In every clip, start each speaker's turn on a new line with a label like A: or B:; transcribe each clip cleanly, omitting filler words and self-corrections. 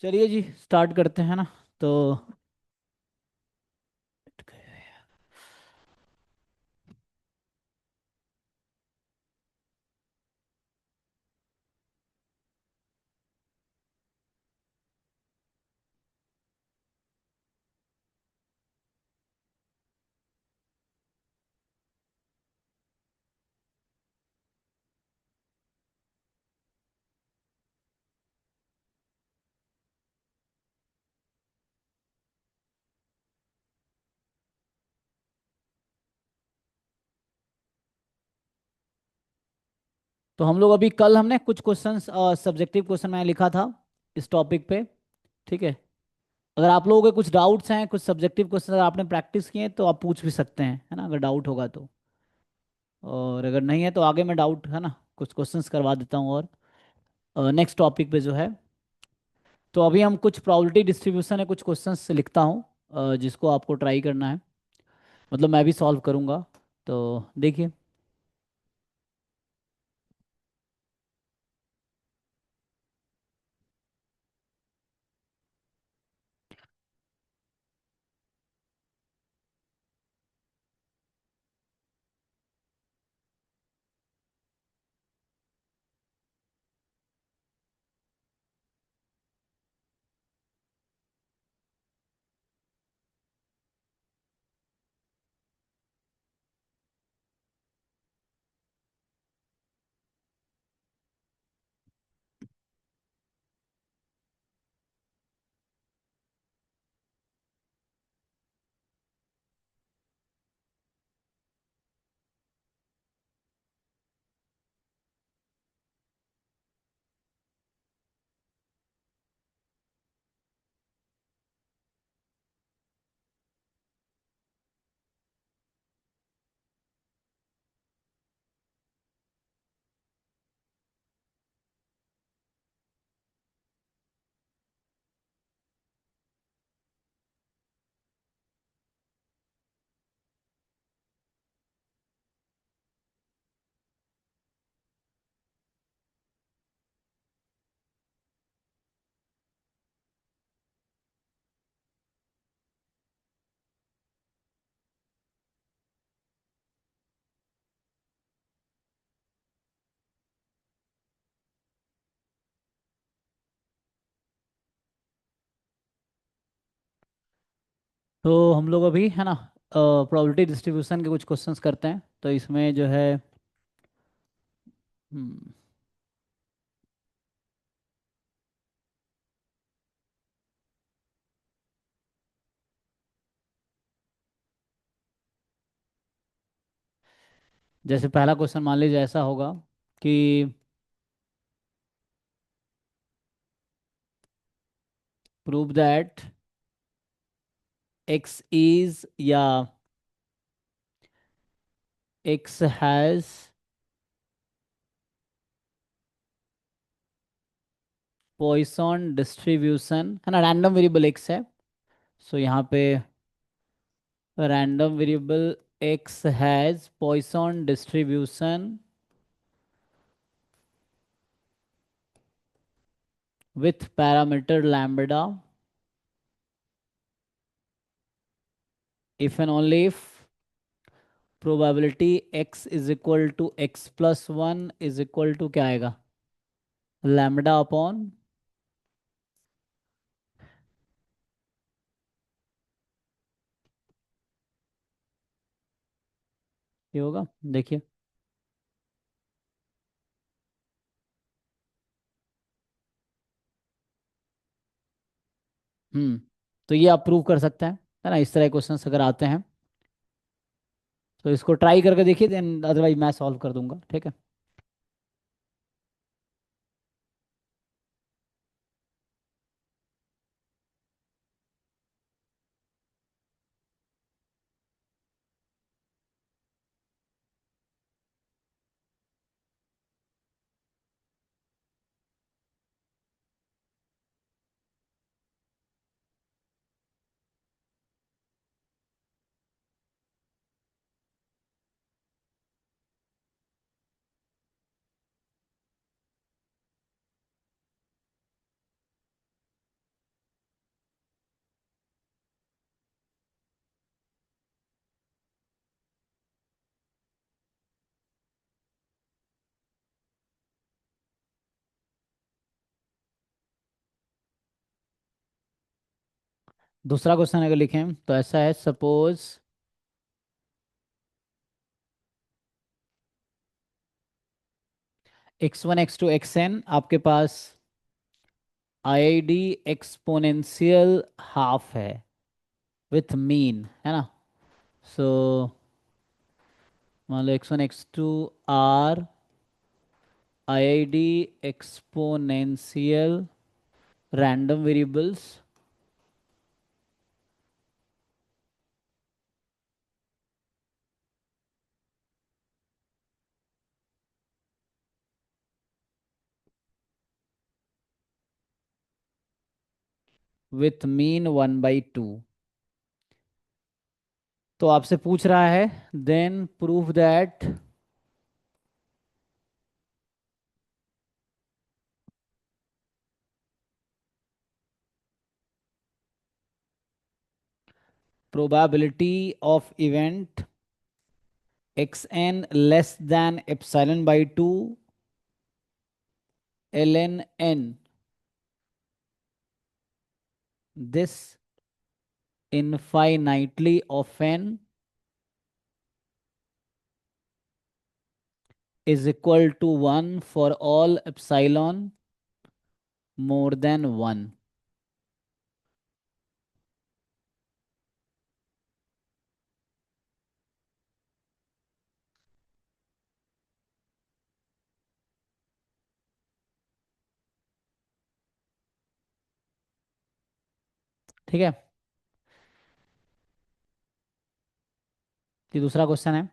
A: चलिए जी, स्टार्ट करते हैं ना। तो हम लोग अभी कल हमने कुछ क्वेश्चंस सब्जेक्टिव क्वेश्चन मैंने लिखा था इस टॉपिक पे। ठीक है। अगर आप लोगों के कुछ डाउट्स हैं, कुछ सब्जेक्टिव क्वेश्चन अगर आपने प्रैक्टिस किए हैं तो आप पूछ भी सकते हैं, है ना, अगर डाउट होगा तो। और अगर नहीं है तो आगे मैं डाउट, है ना, कुछ क्वेश्चंस करवा देता हूँ। और नेक्स्ट टॉपिक पे जो है, तो अभी हम कुछ प्रोबेबिलिटी डिस्ट्रीब्यूशन है, कुछ क्वेश्चंस लिखता हूँ जिसको आपको ट्राई करना है। मतलब मैं भी सॉल्व करूँगा। तो देखिए। तो हम लोग अभी, है ना, प्रोबेबिलिटी डिस्ट्रीब्यूशन के कुछ क्वेश्चंस करते हैं। तो इसमें जो है, हम्म, जैसे पहला क्वेश्चन मान लीजिए ऐसा होगा कि प्रूव दैट एक्स इज, या एक्स हैज पॉइसन डिस्ट्रीब्यूशन, है ना, रैंडम वेरिएबल एक्स है। सो यहाँ पे random variable X has Poisson distribution with parameter lambda if and only if probability X is equal to X plus one is equal to क्या आएगा, lambda upon, ये होगा। देखिए। तो ये आप प्रूव कर सकते हैं, है ना, इस तरह क्वेश्चंस अगर आते हैं तो इसको ट्राई करके देखिए, देन अदरवाइज मैं सॉल्व कर दूंगा। ठीक है। दूसरा क्वेश्चन अगर लिखें तो ऐसा है, सपोज x1 x2 xn आपके पास आईआईडी एक्सपोनेंशियल हाफ है विथ मीन, है ना। सो मान लो x1 x2 are IID exponential random variables with mean 1/2। तो आपसे पूछ रहा है, then prove that probability of event xn less than epsilon/2 ln n, this infinitely often is equal to 1 for all epsilon more than 1। ठीक है, ये दूसरा question है।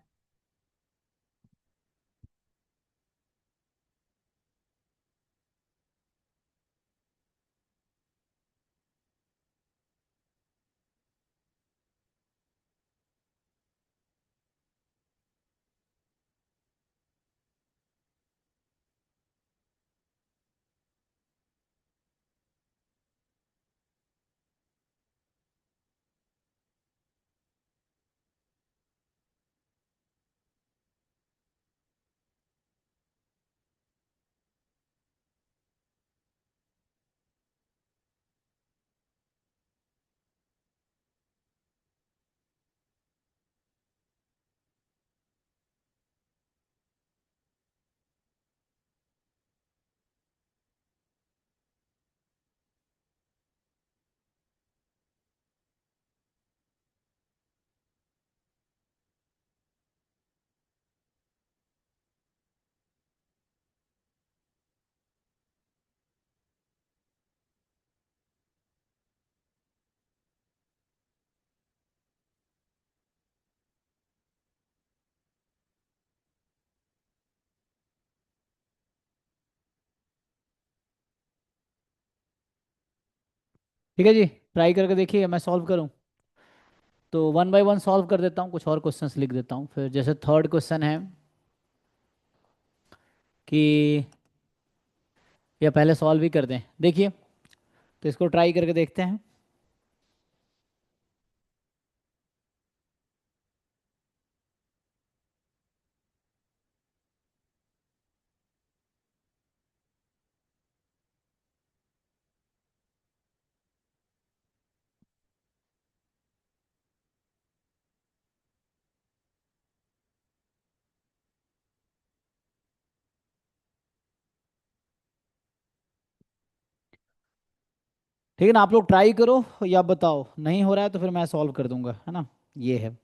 A: ठीक है जी, ट्राई करके देखिए, मैं सॉल्व करूं तो 1 बाय 1 सॉल्व कर देता हूँ, कुछ और क्वेश्चंस लिख देता हूँ फिर। जैसे थर्ड क्वेश्चन है कि, या पहले सॉल्व ही कर दें, देखिए, तो इसको ट्राई करके देखते हैं। ठीक है ना, आप लोग ट्राई करो या बताओ, नहीं हो रहा है तो फिर मैं सॉल्व कर दूंगा, है ना। ये है।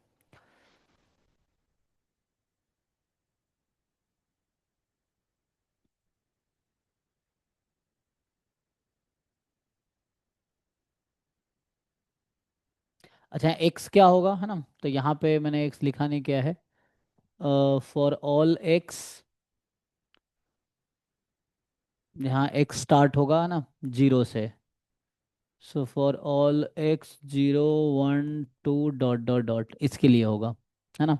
A: अच्छा, एक्स क्या होगा, है ना, तो यहाँ पे मैंने एक्स लिखा नहीं, क्या है, फॉर ऑल एक्स, यहाँ एक्स स्टार्ट होगा ना 0 से। सो फॉर ऑल एक्स 0 1 2 ... इसके लिए होगा, है ना।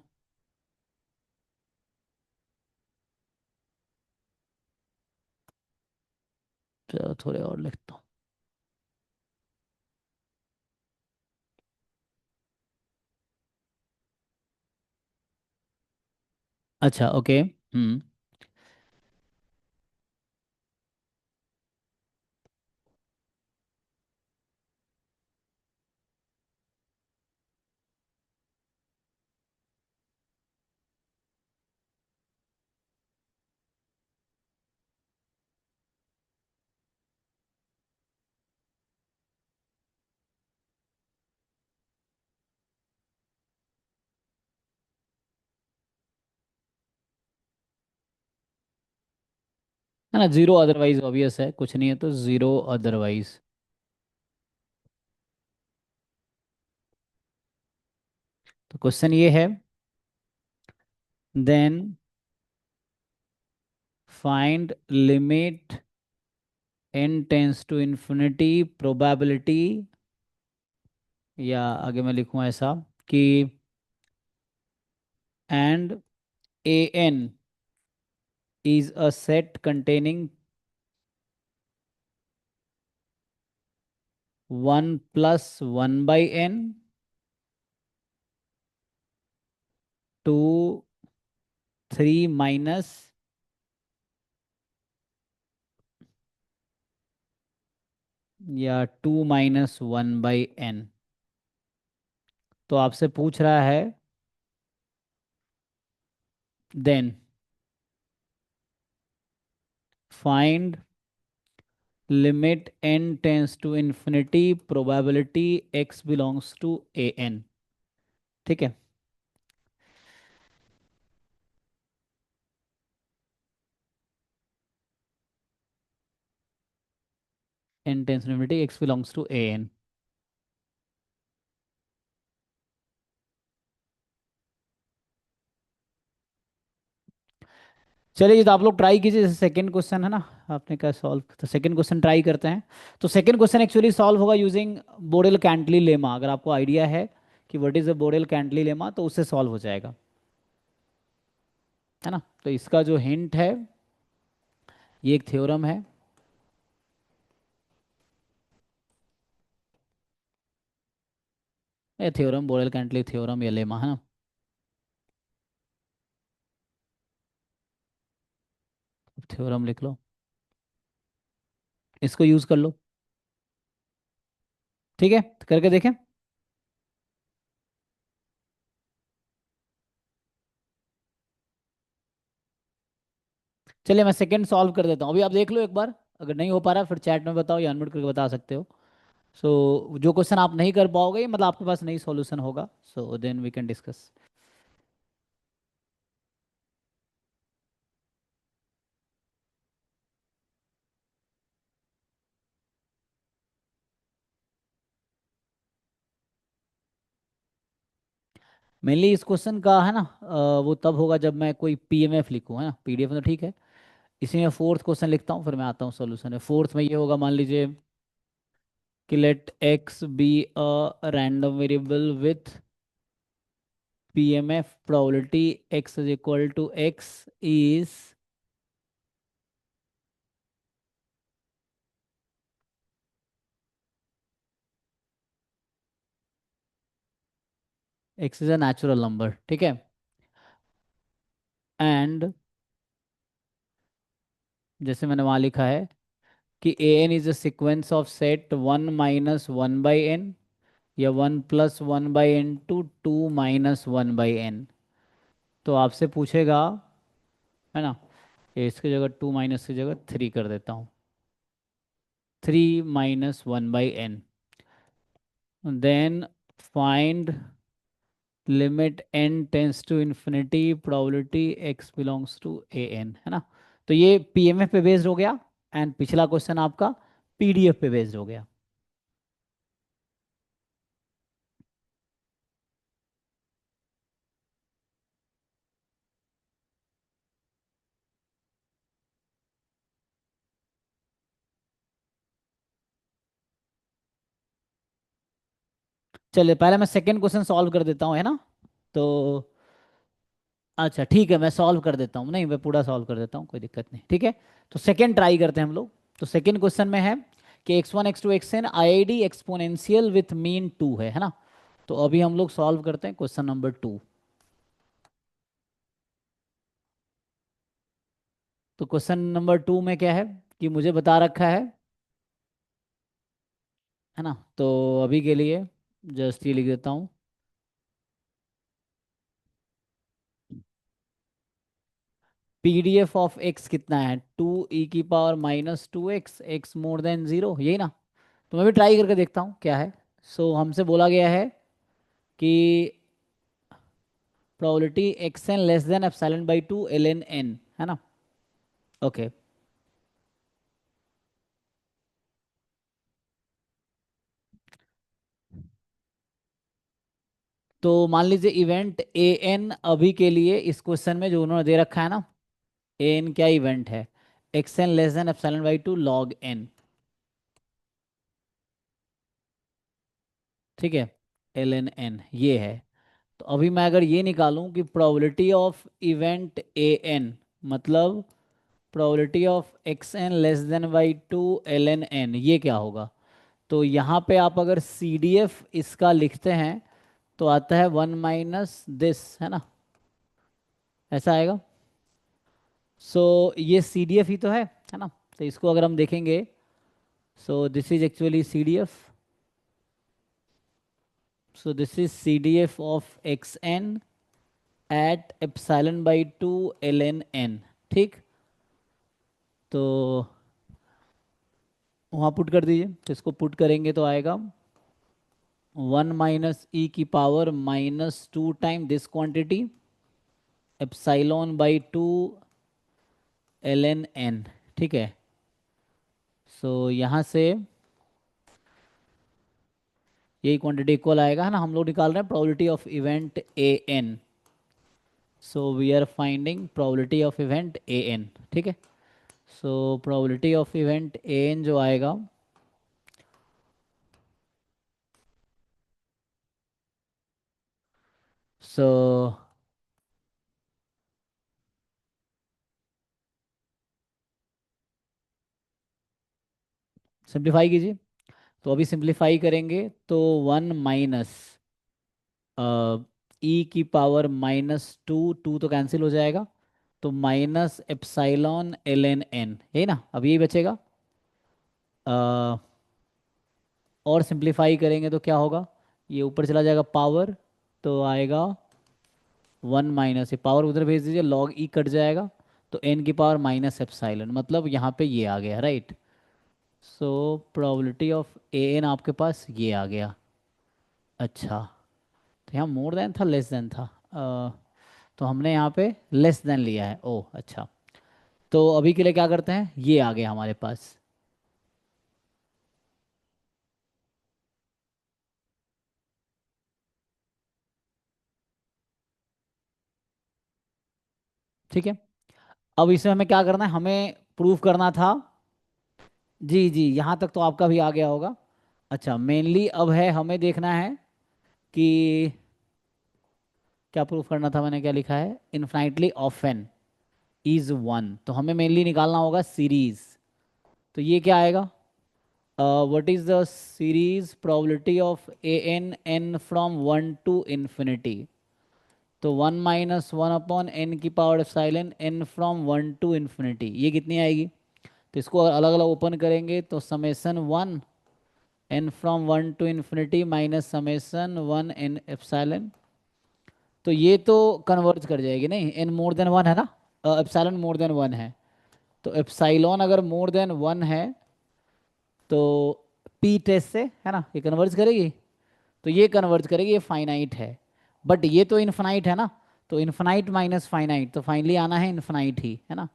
A: चलो थोड़े और लिखता हूँ। अच्छा ओके। है ना, जीरो अदरवाइज ऑब्वियस है, कुछ नहीं है तो जीरो अदरवाइज। तो क्वेश्चन ये है, then find limit n tends to infinity probability, या आगे मैं लिखूँ ऐसा कि and a n is a set containing 1 plus 1 by n, 2 3 minus, या 2 माइनस 1 बाई n। तो आपसे पूछ रहा है, then find limit n tends to infinity probability x belongs to a n। ठीक है। n tends to infinity x belongs to a n। चलिए, ये तो आप लोग ट्राई कीजिए, जैसे सेकंड क्वेश्चन है ना, आपने क्या सॉल्व, तो सेकंड क्वेश्चन ट्राई करते हैं। तो सेकंड क्वेश्चन एक्चुअली सॉल्व होगा यूजिंग बोरेल कैंटली लेमा। अगर आपको आइडिया है कि what is a Borel Cantelli lemma, तो उससे सॉल्व हो जाएगा, है ना। तो इसका जो हिंट है, ये एक थ्योरम है। ये थ्योरम, बोरेल कैंटली थ्योरम या लेमा, है ना। थ्योरम लिख लो, इसको यूज कर लो। ठीक है, तो करके देखें। चलिए, मैं सेकंड सॉल्व कर देता हूँ, अभी आप देख लो एक बार। अगर नहीं हो पा रहा फिर चैट में बताओ या अनम्यूट करके बता सकते हो। सो जो क्वेश्चन आप नहीं कर पाओगे, मतलब आपके पास नहीं सॉल्यूशन होगा, so then we can discuss. Mainly इस क्वेश्चन का है ना, वो तब होगा जब मैं कोई पीएमएफ लिखूँ, है ना। पीडीएफ में तो ठीक है, इसी में फोर्थ क्वेश्चन लिखता हूँ, फिर मैं आता हूँ सॉल्यूशन है। फोर्थ में ये होगा, मान लीजिए कि let X be a random variable with PMF probability X is equal to X is, X is a natural number, ठीक है। एंड जैसे मैंने वहाँ लिखा है कि A N is a sequence of set 1 - 1 by n, या 1 + 1 by n to 2 - 1 by n। तो आपसे पूछेगा, है ना, ये इसकी जगह 2 - की जगह 3 कर देता हूँ, 3 - 1 by n। Then find limit n tends to infinity probability x belongs to A N, है ना। तो ये पीएमएफ पे बेस्ड हो गया, एंड पिछला क्वेश्चन आपका पीडीएफ पे बेस्ड हो गया। चलिए, पहले मैं सेकंड क्वेश्चन सॉल्व कर देता हूँ, है ना। तो अच्छा ठीक है, मैं सॉल्व कर देता हूँ, नहीं मैं पूरा सॉल्व कर देता हूँ, कोई दिक्कत नहीं, ठीक है। तो सेकंड ट्राई करते हैं हम लोग। तो सेकंड क्वेश्चन में है कि x1 x2 xn IID exponential with mean 2 है ना। तो अभी हम लोग सॉल्व करते हैं क्वेश्चन नंबर 2। तो क्वेश्चन नंबर 2 में क्या है कि मुझे बता रखा है ना। तो अभी के लिए जस्ट ये लिख देता हूँ, पीडीएफ ऑफ एक्स कितना है, 2 e⁻⁻² एक्स मोर देन 0, यही ना। तो मैं भी ट्राई करके देखता हूँ क्या है। सो हमसे बोला गया है कि probability X N less than epsilon by 2 ln n, है ना। ओके, तो मान लीजिए इवेंट ए एन अभी के लिए इस क्वेश्चन में जो उन्होंने दे रखा है ना, ए एन क्या इवेंट है, x N less than epsilon by two log N, ठीक है, एल एन एन ये है। तो अभी मैं अगर ये निकालूं कि probability of event A N मतलब probability of x N less than by two L N N, ये क्या होगा। तो यहाँ पे आप अगर सी डी एफ इसका लिखते हैं तो आता है वन माइनस दिस, है ना, ऐसा आएगा। सो ये सी डी एफ ही तो है ना। तो इसको अगर हम देखेंगे, so this is actually C D F, so this is C D F of x N at epsilon by two L N N, ठीक। तो वहाँ पुट कर दीजिए, तो इसको पुट करेंगे तो आएगा वन माइनस ई की power minus two time this quantity epsilon by two L N N, ठीक है। सो यहाँ से यही क्वांटिटी इक्वल आएगा, है ना। हम लोग निकाल रहे हैं probability of event A N, so we are finding probability of event A N, ठीक है। So probability of event A N जो आएगा, सो सिंप्लीफाई कीजिए। तो अभी सिंप्लीफाई करेंगे तो वन माइनस ई की पावर माइनस टू, टू तो कैंसिल हो जाएगा, तो minus epsilon L N N, यही ना, अब यही बचेगा। अ, और सिंप्लीफाई करेंगे तो क्या होगा, ये ऊपर चला जाएगा पावर, तो आएगा वन माइनस, ये पावर उधर भेज दीजिए, लॉग ई कट जाएगा, तो एन की पावर माइनस एप्साइलन, मतलब यहाँ पे ये आ गया, right. So probability of A N आपके पास ये आ गया। अच्छा, तो यहाँ मोर देन था लेस देन था, तो हमने यहाँ पे लेस देन लिया है, ओह अच्छा। तो अभी के लिए क्या करते हैं, ये आ गया हमारे पास, ठीक है। अब इसमें हमें क्या करना है, हमें प्रूफ करना था, जी जी यहाँ तक तो आपका भी आ गया होगा। अच्छा, मेनली अब है हमें देखना है कि क्या प्रूफ करना था, मैंने क्या लिखा है, इन्फाइनटली ऑफन इज वन, तो हमें मेनली निकालना होगा सीरीज। तो ये क्या आएगा, what is the series probability of A N N from one to infinity, तो one minus one upon N की power silent N from one to infinity, ये कितनी आएगी। तो इसको अगर अलग अलग ओपन करेंगे तो summation one N from one to infinity minus summation one N epsilon, तो ये तो कन्वर्ज कर जाएगी, नहीं एन मोर देन वन है ना, एप्सिलॉन मोर देन वन है, तो एप्सिलॉन अगर मोर देन वन है तो पी टेस्ट से, है ना, ये कन्वर्ज करेगी, तो ये कन्वर्ज करेगी, ये फाइनाइट है। बट ये तो इन्फिनाइट है ना, तो इन्फिनाइट माइनस फाइनाइट, तो फाइनली आना है इन्फिनाइट ही, है ना।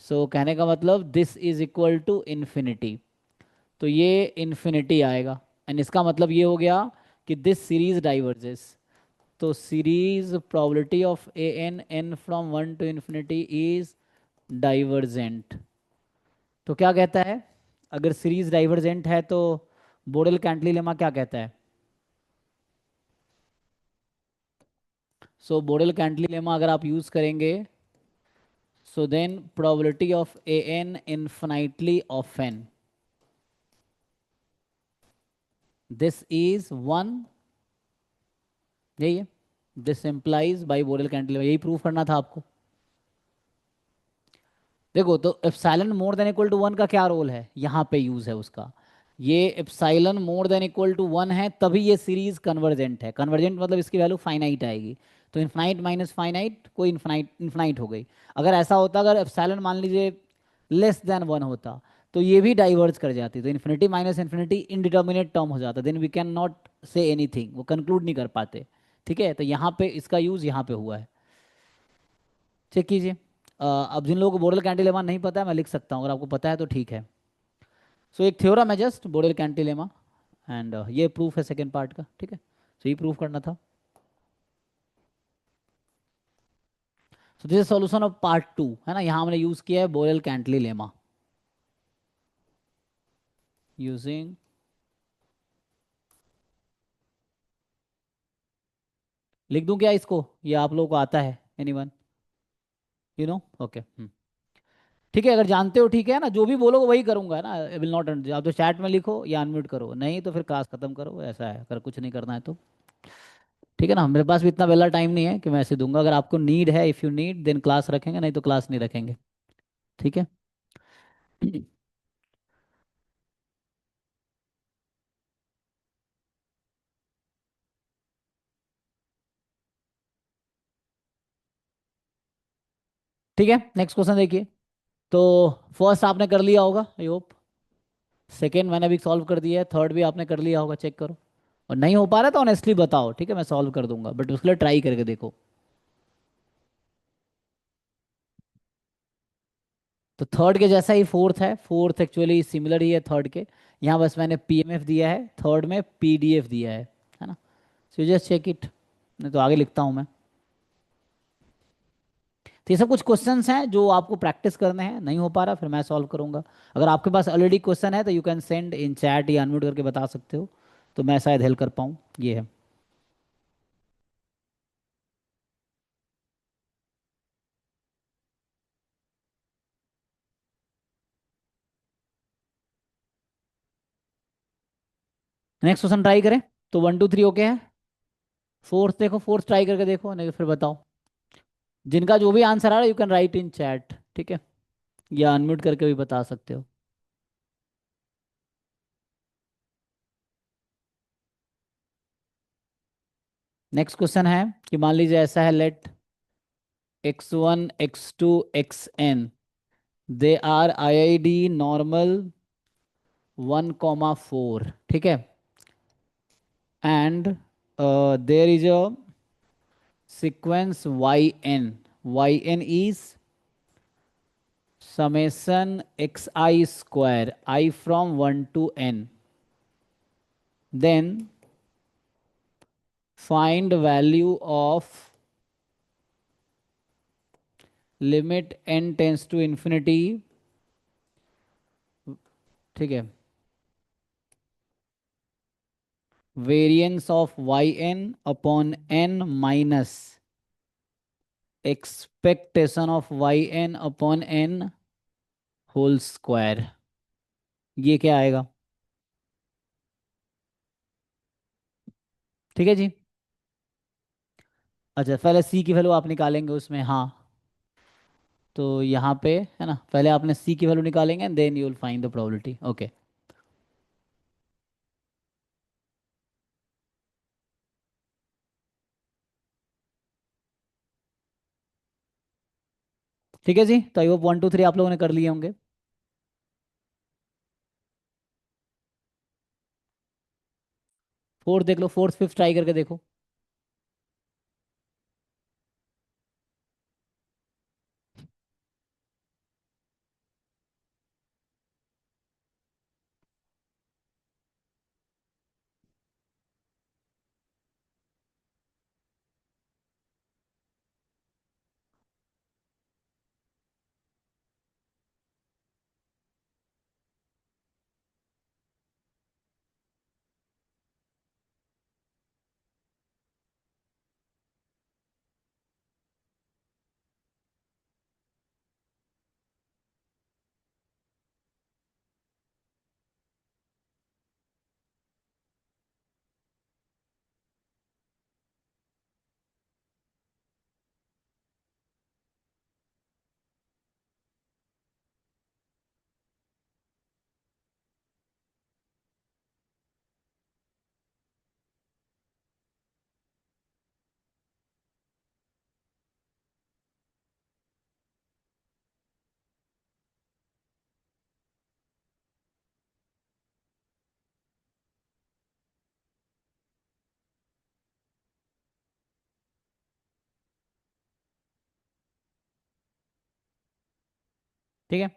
A: सो कहने का मतलब this is equal to infinity, तो ये इन्फिनिटी आएगा, एंड इसका मतलब ये हो गया कि दिस सीरीज डाइवर्जेस, तो series probability of A N N from one to infinity is divergent. तो क्या कहता है, अगर सीरीज डाइवर्जेंट है तो बोडेल कैंटिली लेमा क्या कहता है। सो बोडेल कैंटिली लेमा अगर आप यूज करेंगे, so then probability of A N infinitely often, this is one, यही है, this implies by Borel cantilever, यही प्रूव करना था आपको। देखो, तो epsilon more than equal to one का क्या रोल है, यहाँ पे यूज है उसका, ये epsilon more than equal to one है तभी ये सीरीज कन्वर्जेंट है, कन्वर्जेंट मतलब इसकी वैल्यू फाइनाइट आएगी, तो इन्फाइनाइट माइनस फाइनाइट कोई इन्फाइनाइट इन्फाइनाइट हो गई। अगर ऐसा होता, अगर एप्सिलॉन मान लीजिए लेस देन वन होता तो ये भी डाइवर्ज कर जाती, तो infinity minus infinity indeterminate term हो जाता, then we can not say anything, वो कंक्लूड नहीं कर पाते, ठीक है। तो यहाँ पे इसका यूज यहाँ पे हुआ है, चेक कीजिए। अब जिन लोगों को बोरेल कैंटिलेमा नहीं पता है मैं लिख सकता हूँ, अगर आपको पता है तो ठीक है। सो एक थ्योरम है जस्ट बोरेल कैंटिलेमा, एंड ये प्रूफ है सेकेंड पार्ट का, ठीक है। सो ये प्रूफ करना था। सो this is solution of part 2, है ना। यहाँ हमने यूज किया है बोयल कैंटली लेमा, यूजिंग, लिख दूं क्या इसको, ये आप लोगों को आता है, एनीवन, यू नो, ओके। ठीक है, अगर जानते हो ठीक है ना, जो भी बोलोगे वही करूंगा ना, विल नॉट, आप तो चैट में लिखो या अनम्यूट करो, नहीं तो फिर क्लास खत्म करो, ऐसा है, अगर कुछ नहीं करना है तो। ठीक है ना, मेरे पास भी इतना वेला टाइम नहीं है कि मैं ऐसे दूंगा, अगर आपको नीड है, if you need then class रखेंगे, नहीं तो क्लास नहीं रखेंगे। ठीक है। ठीक है, नेक्स्ट क्वेश्चन देखिए। तो फर्स्ट आपने कर लिया होगा आई होप, सेकेंड मैंने भी सॉल्व कर दिया है, थर्ड भी आपने कर लिया होगा, चेक करो। और नहीं हो पा रहा तो ऑनेस्टली बताओ, ठीक है, मैं सॉल्व कर दूंगा, बट उसके लिए ट्राई करके देखो। तो थर्ड के जैसा ही फोर्थ है, फोर्थ एक्चुअली सिमिलर ही है थर्ड के। यहाँ बस मैंने पीएमएफ दिया है, थर्ड में पीडीएफ दिया है ना। सो जस्ट चेक इट, नहीं तो आगे लिखता हूँ मैं। तो ये सब कुछ क्वेश्चंस हैं जो आपको प्रैक्टिस करने हैं, नहीं हो पा रहा फिर मैं सॉल्व करूंगा। अगर आपके पास ऑलरेडी क्वेश्चन है तो you can send in chat या अनम्यूट करके बता सकते हो, तो मैं शायद हेल्प कर पाऊँ, ये है। नेक्स्ट क्वेश्चन ट्राई करें। तो 1 2 3 ओके है। फोर्थ देखो, फोर्थ ट्राई करके देखो, नहीं तो फिर बताओ। जिनका जो भी आंसर आ रहा है you can write in chat, ठीक है, या अनम्यूट करके भी बता सकते हो। नेक्स्ट क्वेश्चन है कि मान लीजिए ऐसा है, let x1 x2 xn, they are IID normal 1 4, ठीक है, and there is a sequence yn is summation xi square I from 1 to n, then find value of limit n tends to infinity, ठीक है, variance of yn upon n minus expectation of yn upon n whole square, ये क्या आएगा। ठीक है जी। अच्छा, पहले सी की वैल्यू आप निकालेंगे उसमें, हाँ। तो यहाँ पे है ना, पहले आपने सी की वैल्यू निकालेंगे, then you will find the probability, okay. ठीक है जी, तो आई होप 1 2 3 आप लोगों ने कर लिए होंगे। फोर्थ देख लो, फोर्थ फिफ्थ ट्राई करके देखो। ठीक है।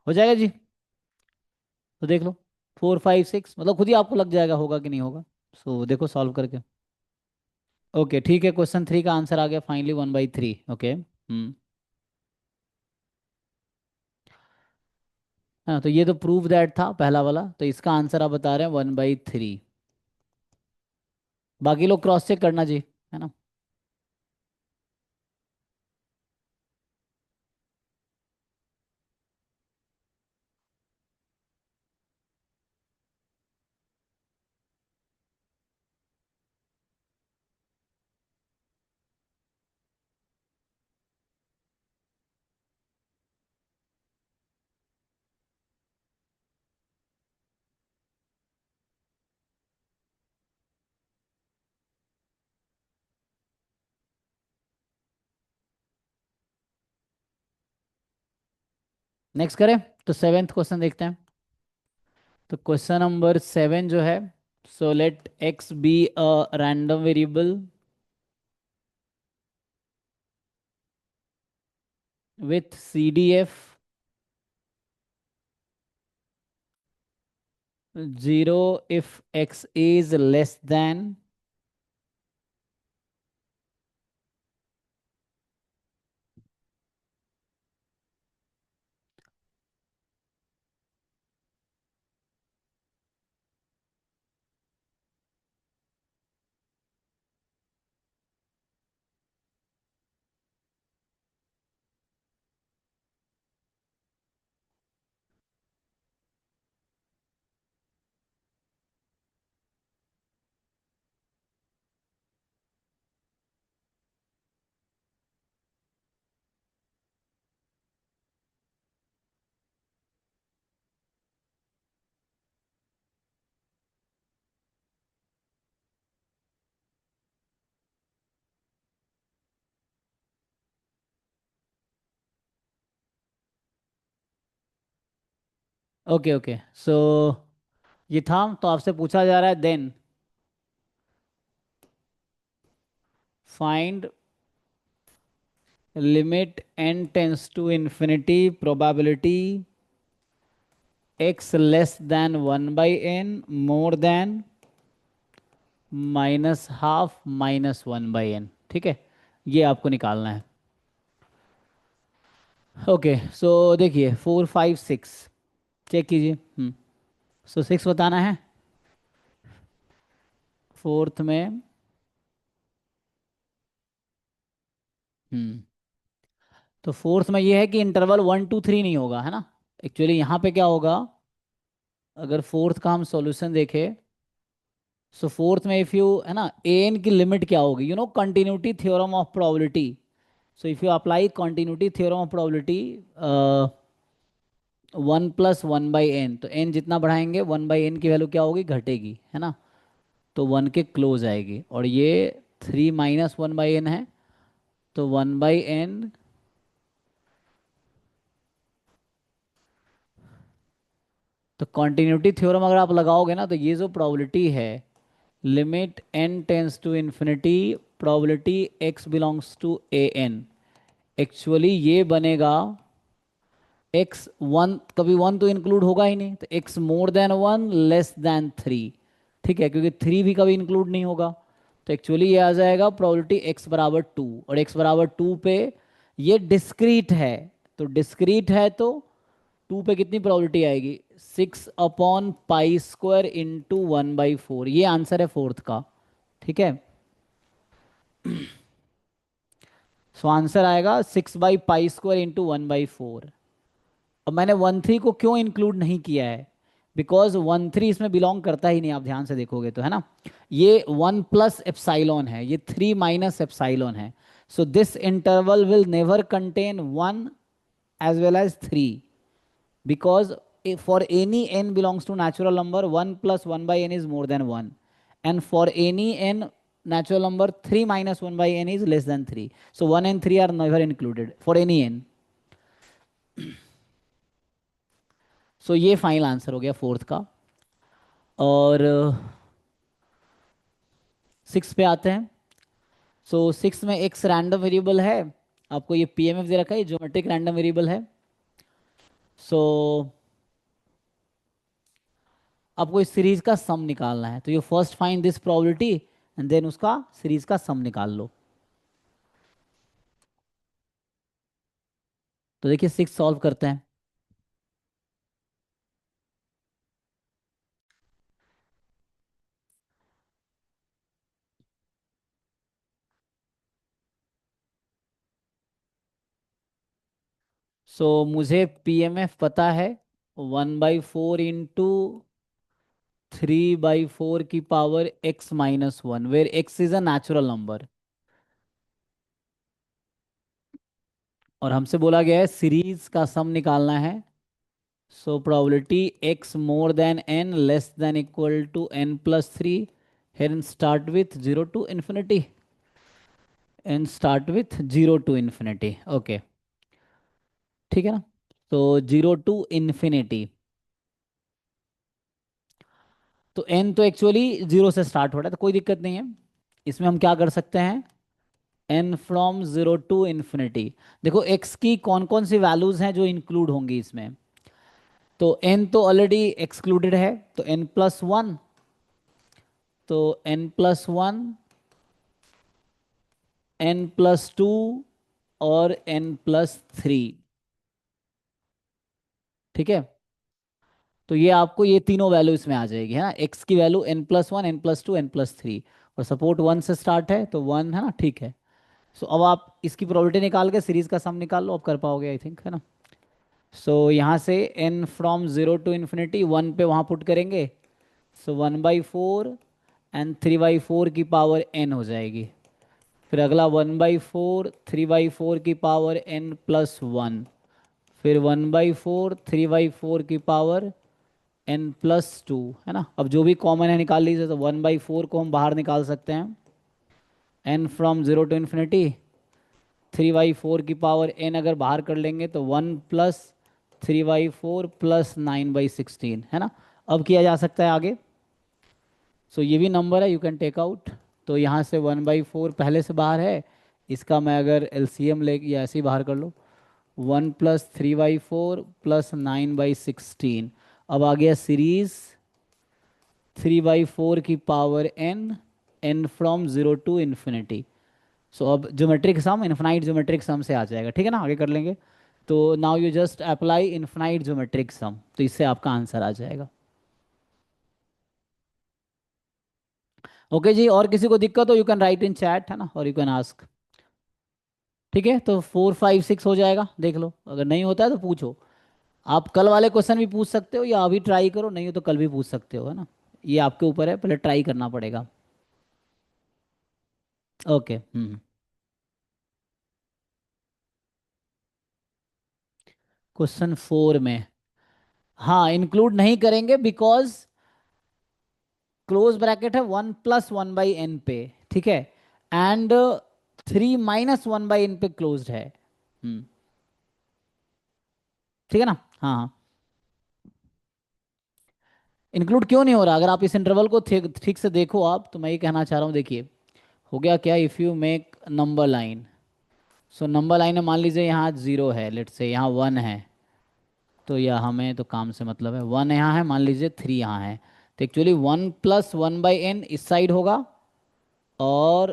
A: हो जाएगा जी। तो देख लो, 4 5 6, मतलब खुद ही आपको लग जाएगा होगा कि नहीं होगा। सो देखो सॉल्व करके। ओके ठीक है, क्वेश्चन 3 का आंसर आ गया फाइनली 1/3। ओके। हाँ, तो ये तो प्रूव दैट था पहला वाला, तो इसका आंसर आप बता रहे हैं 1/3। बाकी लोग क्रॉस चेक करना जी, है ना। नेक्स्ट करें, तो सेवेंथ क्वेश्चन देखते हैं। तो क्वेश्चन नंबर 7 जो है, so let X be a random variable with CDF 0 if x is less than okay okay, so ये था, तो आपसे पूछा जा रहा है then find limit n tends to infinity probability x less than 1/n more than -12 -1/n। ठीक है, ये आपको निकालना है। ओके, सो देखिए 4 5 6 चेक कीजिए। सो 6 बताना है। फोर्थ में हम्म तो फोर्थ में ये है कि इंटरवल 1 2 3 नहीं होगा, है ना। एक्चुअली यहाँ पे क्या होगा, अगर फोर्थ का हम सॉल्यूशन देखें, सो फोर्थ में इफ यू, है ना, an की लिमिट क्या होगी, continuity theorem of probability. So if you apply continuity theorem of probability 1 + 1/n, तो n जितना बढ़ाएंगे 1/n की वैल्यू क्या होगी, घटेगी, है ना। तो 1 के क्लोज आएगी, और ये 3 - 1/n है, तो 1/n। तो कॉन्टिन्यूटी थ्योरम अगर आप लगाओगे ना, तो ये जो प्रोबेबिलिटी है, limit n tends to infinity probability x belongs to an, actually ये बनेगा x 1, कभी 1 तो इंक्लूड होगा ही नहीं, तो x more then 1 less than 3। ठीक है, क्योंकि 3 भी कभी इंक्लूड नहीं होगा, तो एक्चुअली ये आ जाएगा प्रोबेबिलिटी x = 2, और x = 2 पे ये डिस्क्रीट है। तो डिस्क्रीट है तो 2 पे कितनी प्रोबेबिलिटी आएगी, 6/π² इंटू 1/4। ये आंसर है फोर्थ का। ठीक है, सो आंसर आएगा 6/π² इंटू 1/4। अब मैंने 1 3 को क्यों इंक्लूड नहीं किया है, बिकॉज 1 3 इसमें बिलोंग करता ही नहीं, आप ध्यान से देखोगे तो, है ना। ये 1 + ε है, ये 3 - ε है। So this interval will never contain 1 as well as 3, because for any n belongs to natural number 1 + 1/n is more than 1, and for any n natural number 3 - 1/n is less than 3. So 1 and 3 are never included for any n. So ये final answer हो गया fourth का। और 6 पे आते हैं। सो 6 में x random variable है, आपको ये PMF दे रखा है, ये ज्योमेट्रिक रैंडम वेरिएबल है। सो आपको इस सीरीज का सम निकालना है, तो you first find this probability and then उसका सीरीज का सम निकाल लो। तो देखिए 6 सॉल्व करते हैं। मुझे पीएमएफ पता है, 1/4 into 3/4 की power x-1, where x is a natural number. और हमसे बोला गया है सीरीज का सम निकालना है। Probability x more than n less than equal to n+3, here start with 0 to infinity, and start with 0 to infinity। Okay, ठीक है ना। तो 0 to infinity, तो n तो एक्चुअली 0 से स्टार्ट हो रहा है, तो कोई दिक्कत नहीं है। इसमें हम क्या कर सकते हैं, n फ्रॉम 0 to infinity। देखो x की कौन कौन सी वैल्यूज हैं जो इंक्लूड होंगी इसमें। तो n तो ऑलरेडी एक्सक्लूडेड है, तो n+1, तो n+1, n+2 और n+3। ठीक है, तो ये आपको ये तीनों वैल्यू इसमें आ जाएगी, है ना। x की वैल्यू n+1, n+2, n+3, और सपोर्ट 1 से स्टार्ट है तो 1, है ना, ठीक है। अब आप इसकी प्रोबेबिलिटी निकाल के सीरीज का सम निकाल लो, आप कर पाओगे आई थिंक, है ना। यहाँ से n फ्रॉम 0 to infinity, 1 पे वहाँ पुट करेंगे, 1/4 एंड 3/4 की पावर n हो जाएगी। फिर अगला 1/4, 3/4 की पावर n+1, फिर 1/4 3/4 की पावर n+2, है ना। अब जो भी कॉमन है निकाल लीजिए, तो 1/4 को हम बाहर निकाल सकते हैं, n फ्रॉम 0 to infinity, 3/4 की पावर n अगर बाहर कर लेंगे तो 1+3/4 + 9/16, है ना। अब किया जा सकता है आगे। ये भी नंबर है, यू कैन टेक आउट। तो यहाँ से 1/4 पहले से बाहर है, इसका मैं अगर एलसीएम ले या ऐसे ही बाहर कर लो, 1+3/4 + 9/16। अब आ गया सीरीज 3/4 की power n, n from 0 to infinity। अब ज्योमेट्रिक सम, इन्फिनाइट ज्योमेट्रिक सम से आ जाएगा, ठीक है ना, आगे कर लेंगे। तो now you just apply infinite geometric sum, तो इससे आपका आंसर आ जाएगा। ओके जी, और किसी को दिक्कत हो you can write in chat, है ना, और यू कैन आस्क। ठीक है, तो 4 5 6 हो जाएगा, देख लो, अगर नहीं होता है तो पूछो। आप कल वाले क्वेश्चन भी पूछ सकते हो, या अभी ट्राई करो, नहीं हो तो कल भी पूछ सकते हो, है ना। ये आपके ऊपर है, पहले ट्राई करना पड़ेगा। ओके। क्वेश्चन 4 में, हाँ इंक्लूड नहीं करेंगे, बिकॉज क्लोज ब्रैकेट है 1+1/n पे, ठीक है, एंड 3 - 1/n पे क्लोज्ड है। ठीक है ना। हाँ हाँ, इंक्लूड क्यों नहीं हो रहा, अगर आप इस इंटरवल को ठीक ठीक से देखो आप, तो मैं ये कहना चाह रहा हूँ, देखिए हो गया क्या, if you make number line, number line में मान लीजिए यहाँ 0 है, लेट से यहाँ 1 है, तो यह हमें तो काम से मतलब है, 1 यहाँ है, मान लीजिए 3 यहाँ है, तो एक्चुअली 1+1/n इस साइड होगा, और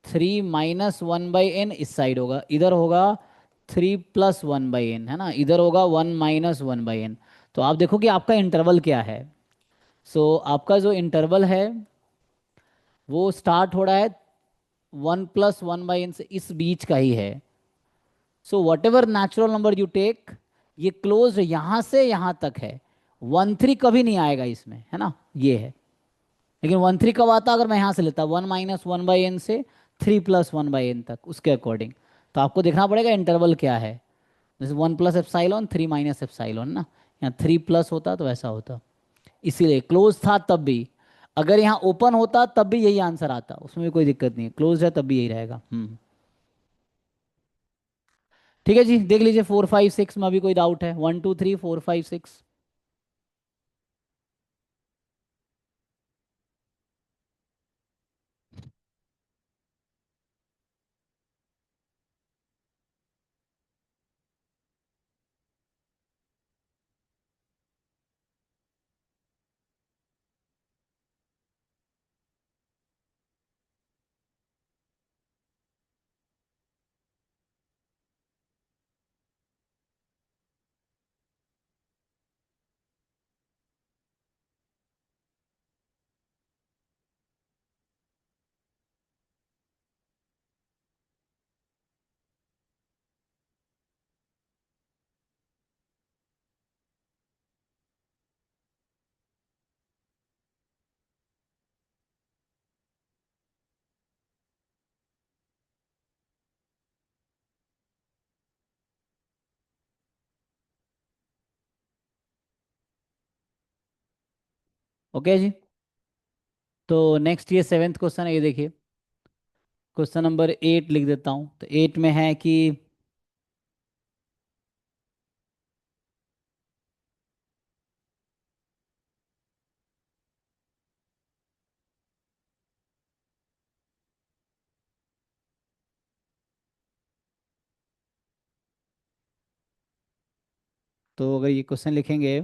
A: 3 - 1/n इस साइड होगा, इधर होगा 3+1/n, है ना, इधर होगा 1 - 1/n। तो आप देखो कि आपका इंटरवल क्या है। आपका जो इंटरवल है वो स्टार्ट हो रहा है 1+1/n से, इस बीच का ही है। Whatever natural number you take, ये क्लोज यहाँ से यहाँ तक है, 1 3 कभी नहीं आएगा इसमें, है ना, ये है। लेकिन 1 3 कब आता, अगर मैं यहाँ से लेता 1 - 1/n से 3+1/n तक, उसके अकॉर्डिंग। तो आपको देखना पड़ेगा इंटरवल क्या है, जैसे 1+ε, 3 - ε ना, यहाँ 3+ होता तो ऐसा होता। इसीलिए क्लोज था तब भी, अगर यहाँ ओपन होता तब भी यही आंसर आता, उसमें भी कोई दिक्कत नहीं है, क्लोज है तब भी यही रहेगा। ठीक है जी, देख लीजिए 4 5 6 में अभी कोई डाउट है, 1 2 3 4 5 6। ओके जी। तो नेक्स्ट ये सेवेंथ क्वेश्चन है, ये देखिए। क्वेश्चन नंबर 8 लिख देता हूँ। तो 8 में है कि, तो अगर ये क्वेश्चन लिखेंगे,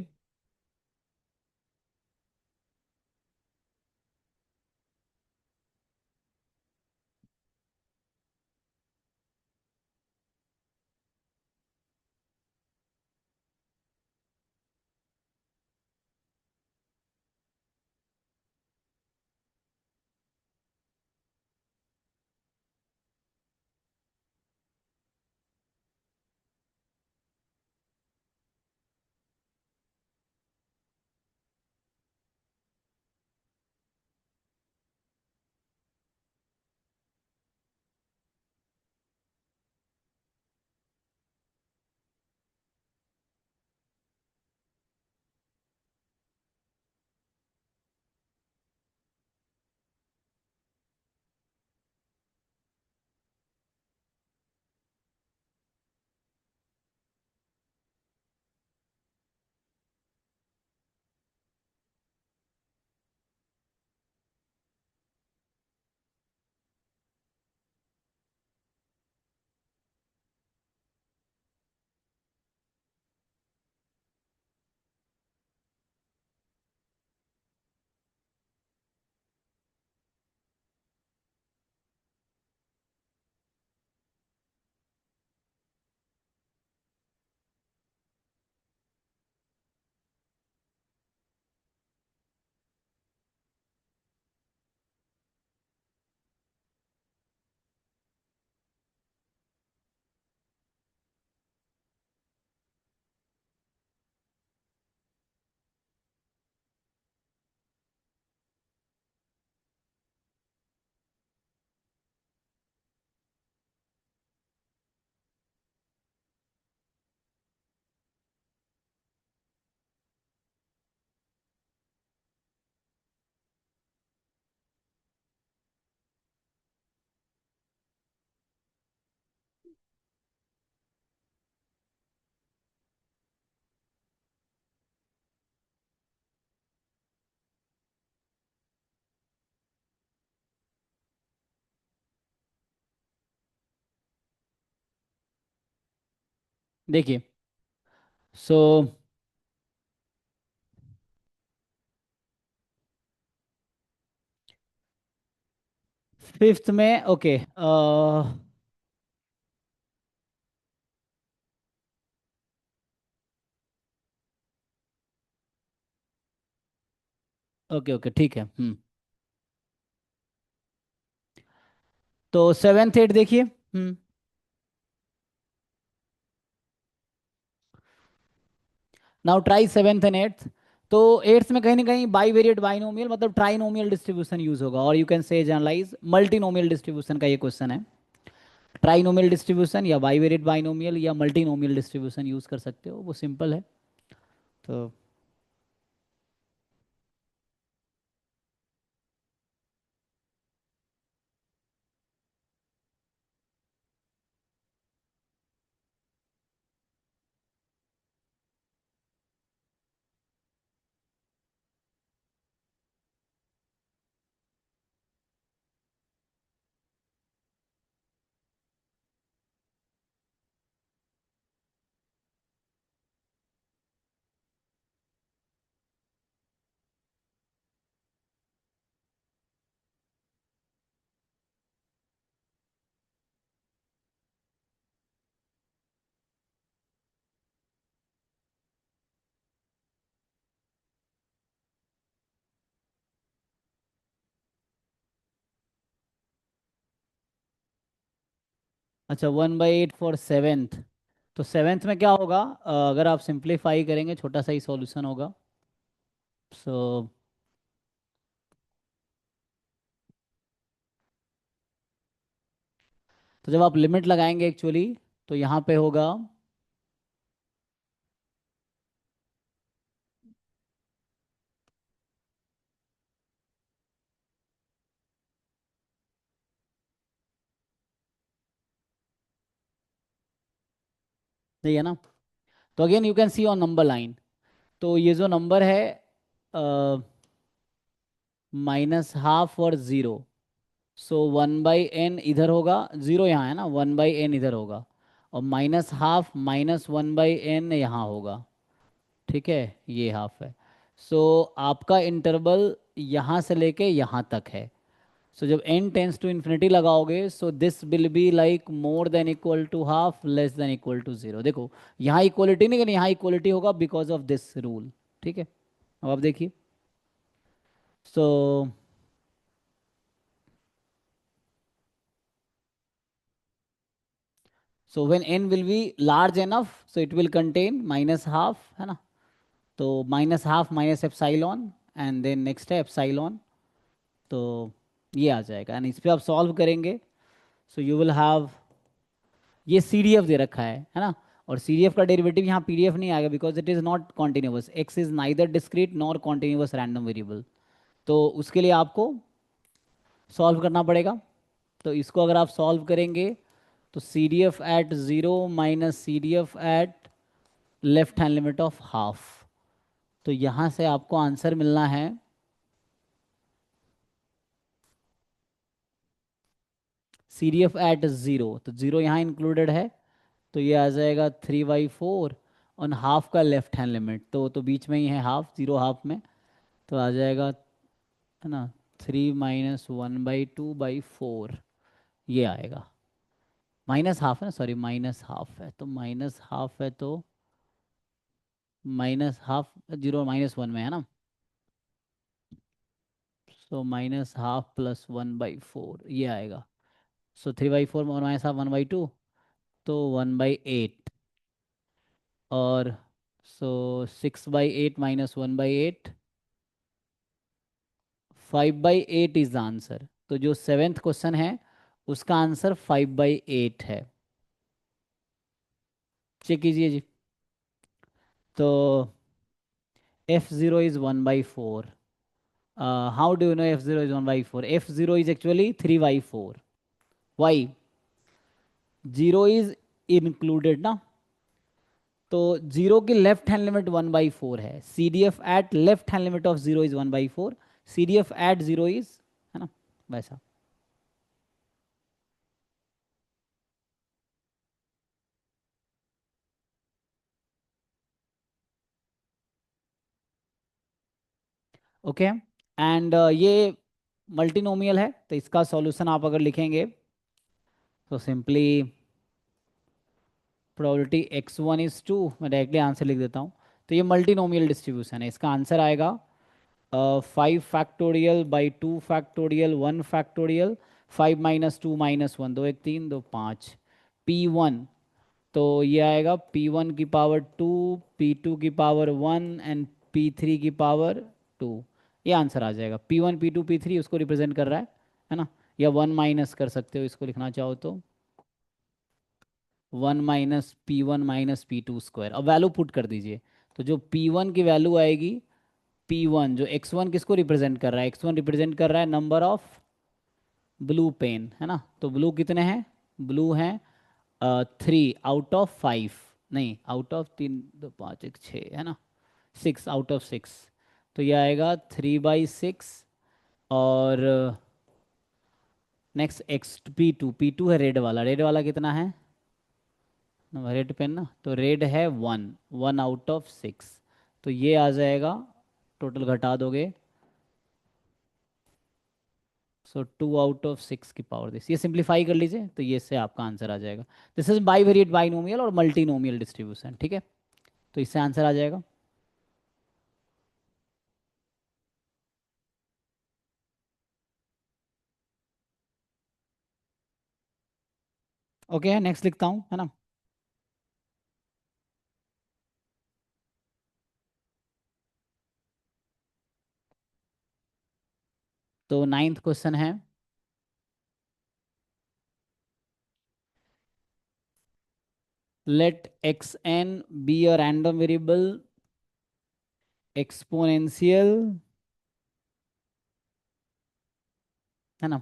A: देखिए। सो फिफ्थ में, ओके। ओके ओके, ठीक है। तो सेवेंथ एट देखिए। Now try seventh and eighth. तो एट्थ में कहीं ना कहीं बाई वेरिएट बाइनोमियल मतलब ट्राइनोमियल डिस्ट्रीब्यूशन यूज होगा, और you can say generalize multinomial distribution का ये क्वेश्चन है। ट्राइनोमियल डिस्ट्रीब्यूशन या बाई वेरिएट बाइनोमियल या मल्टीनोमियल डिस्ट्रीब्यूशन यूज कर सकते हो, वो सिंपल है। तो अच्छा, 1/8 फॉर सेवेंथ। तो सेवेंथ में क्या होगा, अगर आप सिंप्लीफाई करेंगे छोटा सा ही सॉल्यूशन होगा। सो तो जब आप लिमिट लगाएंगे एक्चुअली, तो यहाँ पे होगा सही है ना। तो again you can see on number line, तो ये जो नंबर है -½ और 0, सो 1/n इधर होगा, 0 यहाँ है ना, 1/n इधर होगा, और -½ -1/n यहाँ होगा। ठीक है, ये हाफ है। सो आपका इंटरवल यहाँ से लेके यहाँ तक है। सो जब n टेंस टू इन्फिनिटी लगाओगे, so this will be like more than equal to half, less than equal to 0। देखो यहाँ इक्वलिटी नहीं करनी, यहाँ इक्वलिटी होगा बिकॉज ऑफ दिस रूल। ठीक है, अब आप देखिए। So so when n will be large enough, so it will contain -½ है ना। तो -½ minus epsilon, and then next है एप्साइलॉन। तो ये आ जाएगा, एंड इस पे आप सॉल्व करेंगे, सो यू विल हैव, ये सी डी एफ दे रखा है ना। और सी डी एफ का डेरिवेटिव यहाँ पी डी एफ नहीं आएगा, because it is not continuous, x is neither discrete nor continuous random variable. तो उसके लिए आपको सॉल्व करना पड़ेगा। तो इसको अगर आप सॉल्व करेंगे, तो C D F at zero minus C D F at left hand limit of half, तो यहाँ से आपको आंसर मिलना है C D F at zero, तो ज़ीरो यहाँ इंक्लूडेड है, तो ये आ जाएगा 3/4 ऑन हाफ का लेफ्ट हैंड लिमिट, तो बीच में ही है हाफ, 0 हाफ में, तो आ जाएगा, है ना, 3 - 1/2/4, ये आएगा। -½ है ना, सॉरी -½ है, तो -½ है तो -½ 0 -1 में है ना, सो -½ प्लस 1/4 ये आएगा। सो 3/4 और -½ 1/2, तो 1/8, और सो 6/8 -1/8, 5/8 इज द आंसर। तो जो सेवेंथ क्वेश्चन है उसका आंसर 5/8 है। चेक कीजिए जी। तो f0 is 1/4। How do you know f0 is 1/4? f0 is actually 3/4। Why? 0 is included ना, तो 0 की लेफ्ट हैंड लिमिट 1/4 है, C D F at left hand limit of 0 is 1/4, C D F at 0 is, है ना, वैसा। Okay, and ये multinomial है, तो इसका सॉल्यूशन आप अगर लिखेंगे, तो सिंपली प्रोबेबिलिटी x1 is 2, मैं डायरेक्टली आंसर लिख देता हूँ। तो ये मल्टीनोमियल डिस्ट्रीब्यूशन है, इसका आंसर आएगा 5 फैक्टोरियल 1 फैक्टोरियल 5 - 2 - 1, 2 1 3 2 5 P1। तो ये आएगा P1 की पावर 2, P2 की पावर 1 एंड P3 की पावर 2। ये आंसर आ जाएगा, P1 P2 P3 उसको रिप्रेजेंट कर रहा है ना। या 1 माइनस कर सकते हो इसको लिखना चाहो तो, 1 - P1 - P2 स्क्वायर, अब वैल्यू पुट कर दीजिए। तो जो P1 की वैल्यू आएगी, P1 जो x1 किसको रिप्रेजेंट कर रहा है, x1 रिप्रेजेंट कर रहा है नंबर ऑफ ब्लू पेन, है ना। तो ब्लू कितने हैं, ब्लू हैं 3 आउट ऑफ 5, नहीं आउट ऑफ 3 2 5 1 6 है ना, 6 आउट ऑफ 6। तो ये आएगा 3/6, और नेक्स्ट P2 है रेड वाला कितना है, रेड पेन ना, तो रेड है 1 1 आउट ऑफ 6। तो ये आ जाएगा, टोटल घटा दोगे, सो 2 आउट ऑफ 6 की पावर दिस, ये सिंप्लीफाई कर लीजिए, तो ये से आपका आंसर आ जाएगा। दिस इज बाईवेरिएट बाइनोमियल और मल्टीनोमियल डिस्ट्रीब्यूशन। ठीक है, तो इससे आंसर आ जाएगा। ओके, नेक्स्ट लिखता हूँ, है ना। तो नाइन्थ क्वेश्चन है, let xn be a random variable exponential, है ना।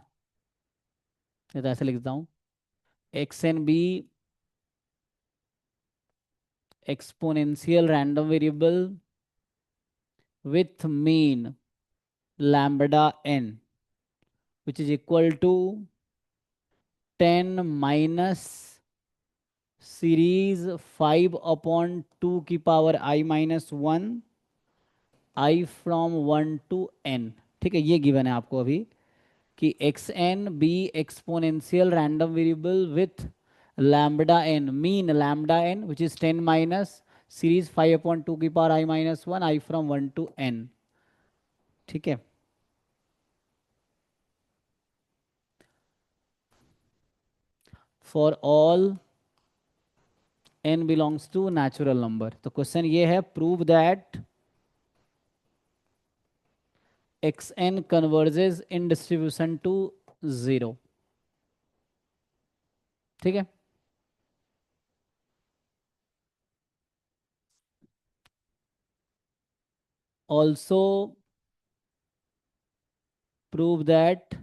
A: ये तो ऐसे लिखता हूँ, xn be exponential random variable with mean lambda n, which is equal to 10 minus series 5 upon 2 की power I minus 1 I from 1 to n। ठीक है, ये गिवन है आपको अभी कि X N be exponential random variable with lambda N, mean lambda N which is 10 minus series 5 upon 2 की power I minus 1 I from 1 to n। ठीक है, for all n belongs to natural number. तो question ये है, prove that X N converges in distribution to zero. ठीक है, also prove that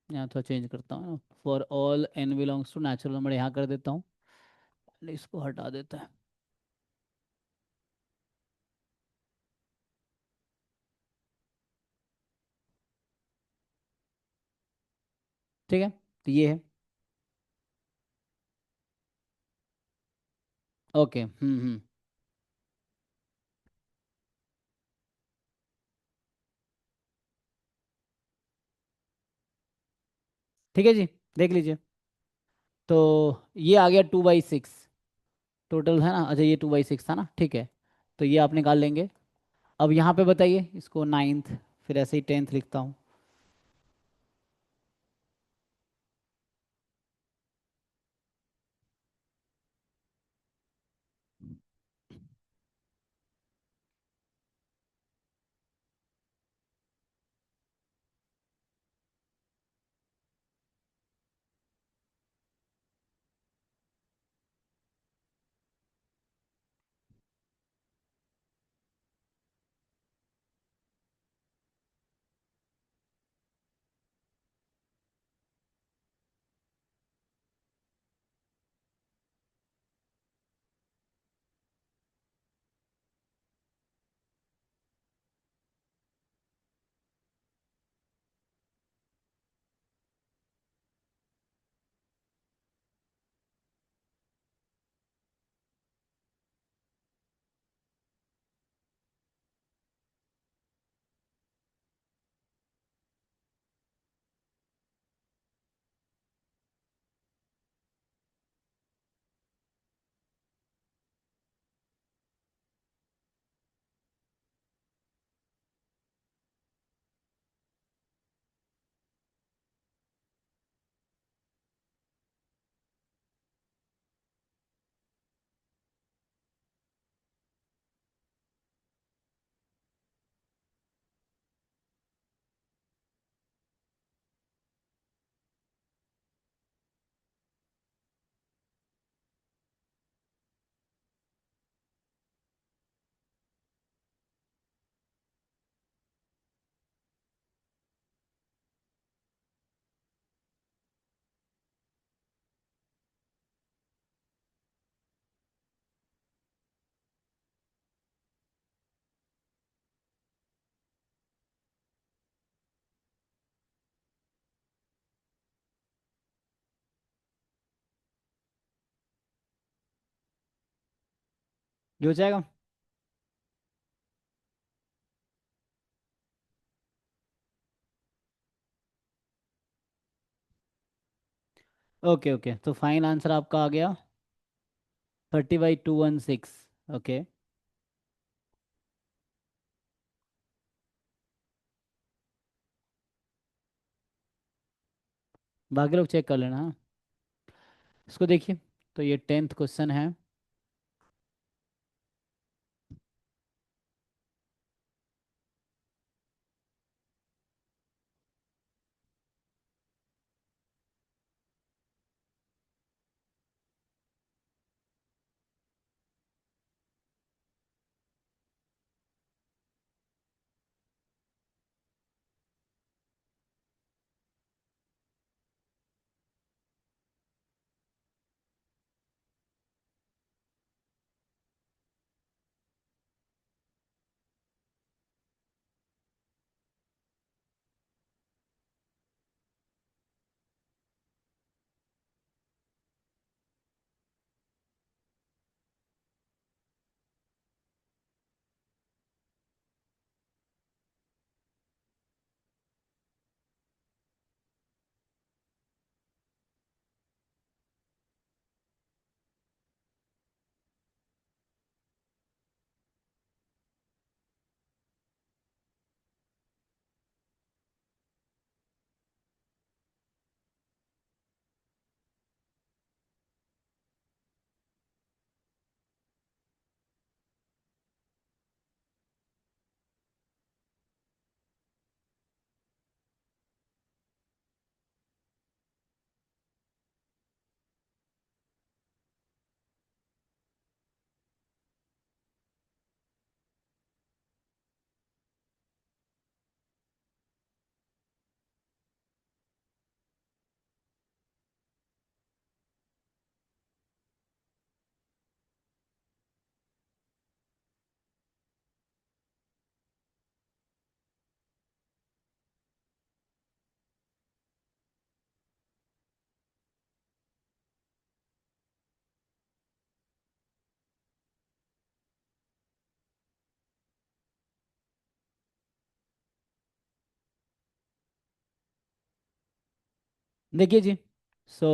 A: यहाँ थोड़ा चेंज करता हूँ, for all n belongs to natural number यहाँ कर देता हूँ, इसको हटा देता है। ठीक है, तो ये है। ओके, ठीक है जी, देख लीजिए। तो ये आ गया 2/6 टोटल है ना। अच्छा, ये 2/6 था ना, ठीक है। तो ये आप निकाल लेंगे। अब यहाँ पे बताइए इसको नाइन्थ, फिर ऐसे ही 10th लिखता हूँ। ये हो जाएगा। ओके ओके, तो फाइनल आंसर आपका आ गया 30/216। ओके, बाकी लोग चेक कर लेना, हाँ। इसको देखिए, तो ये 10th क्वेश्चन है। देखिए जी। सो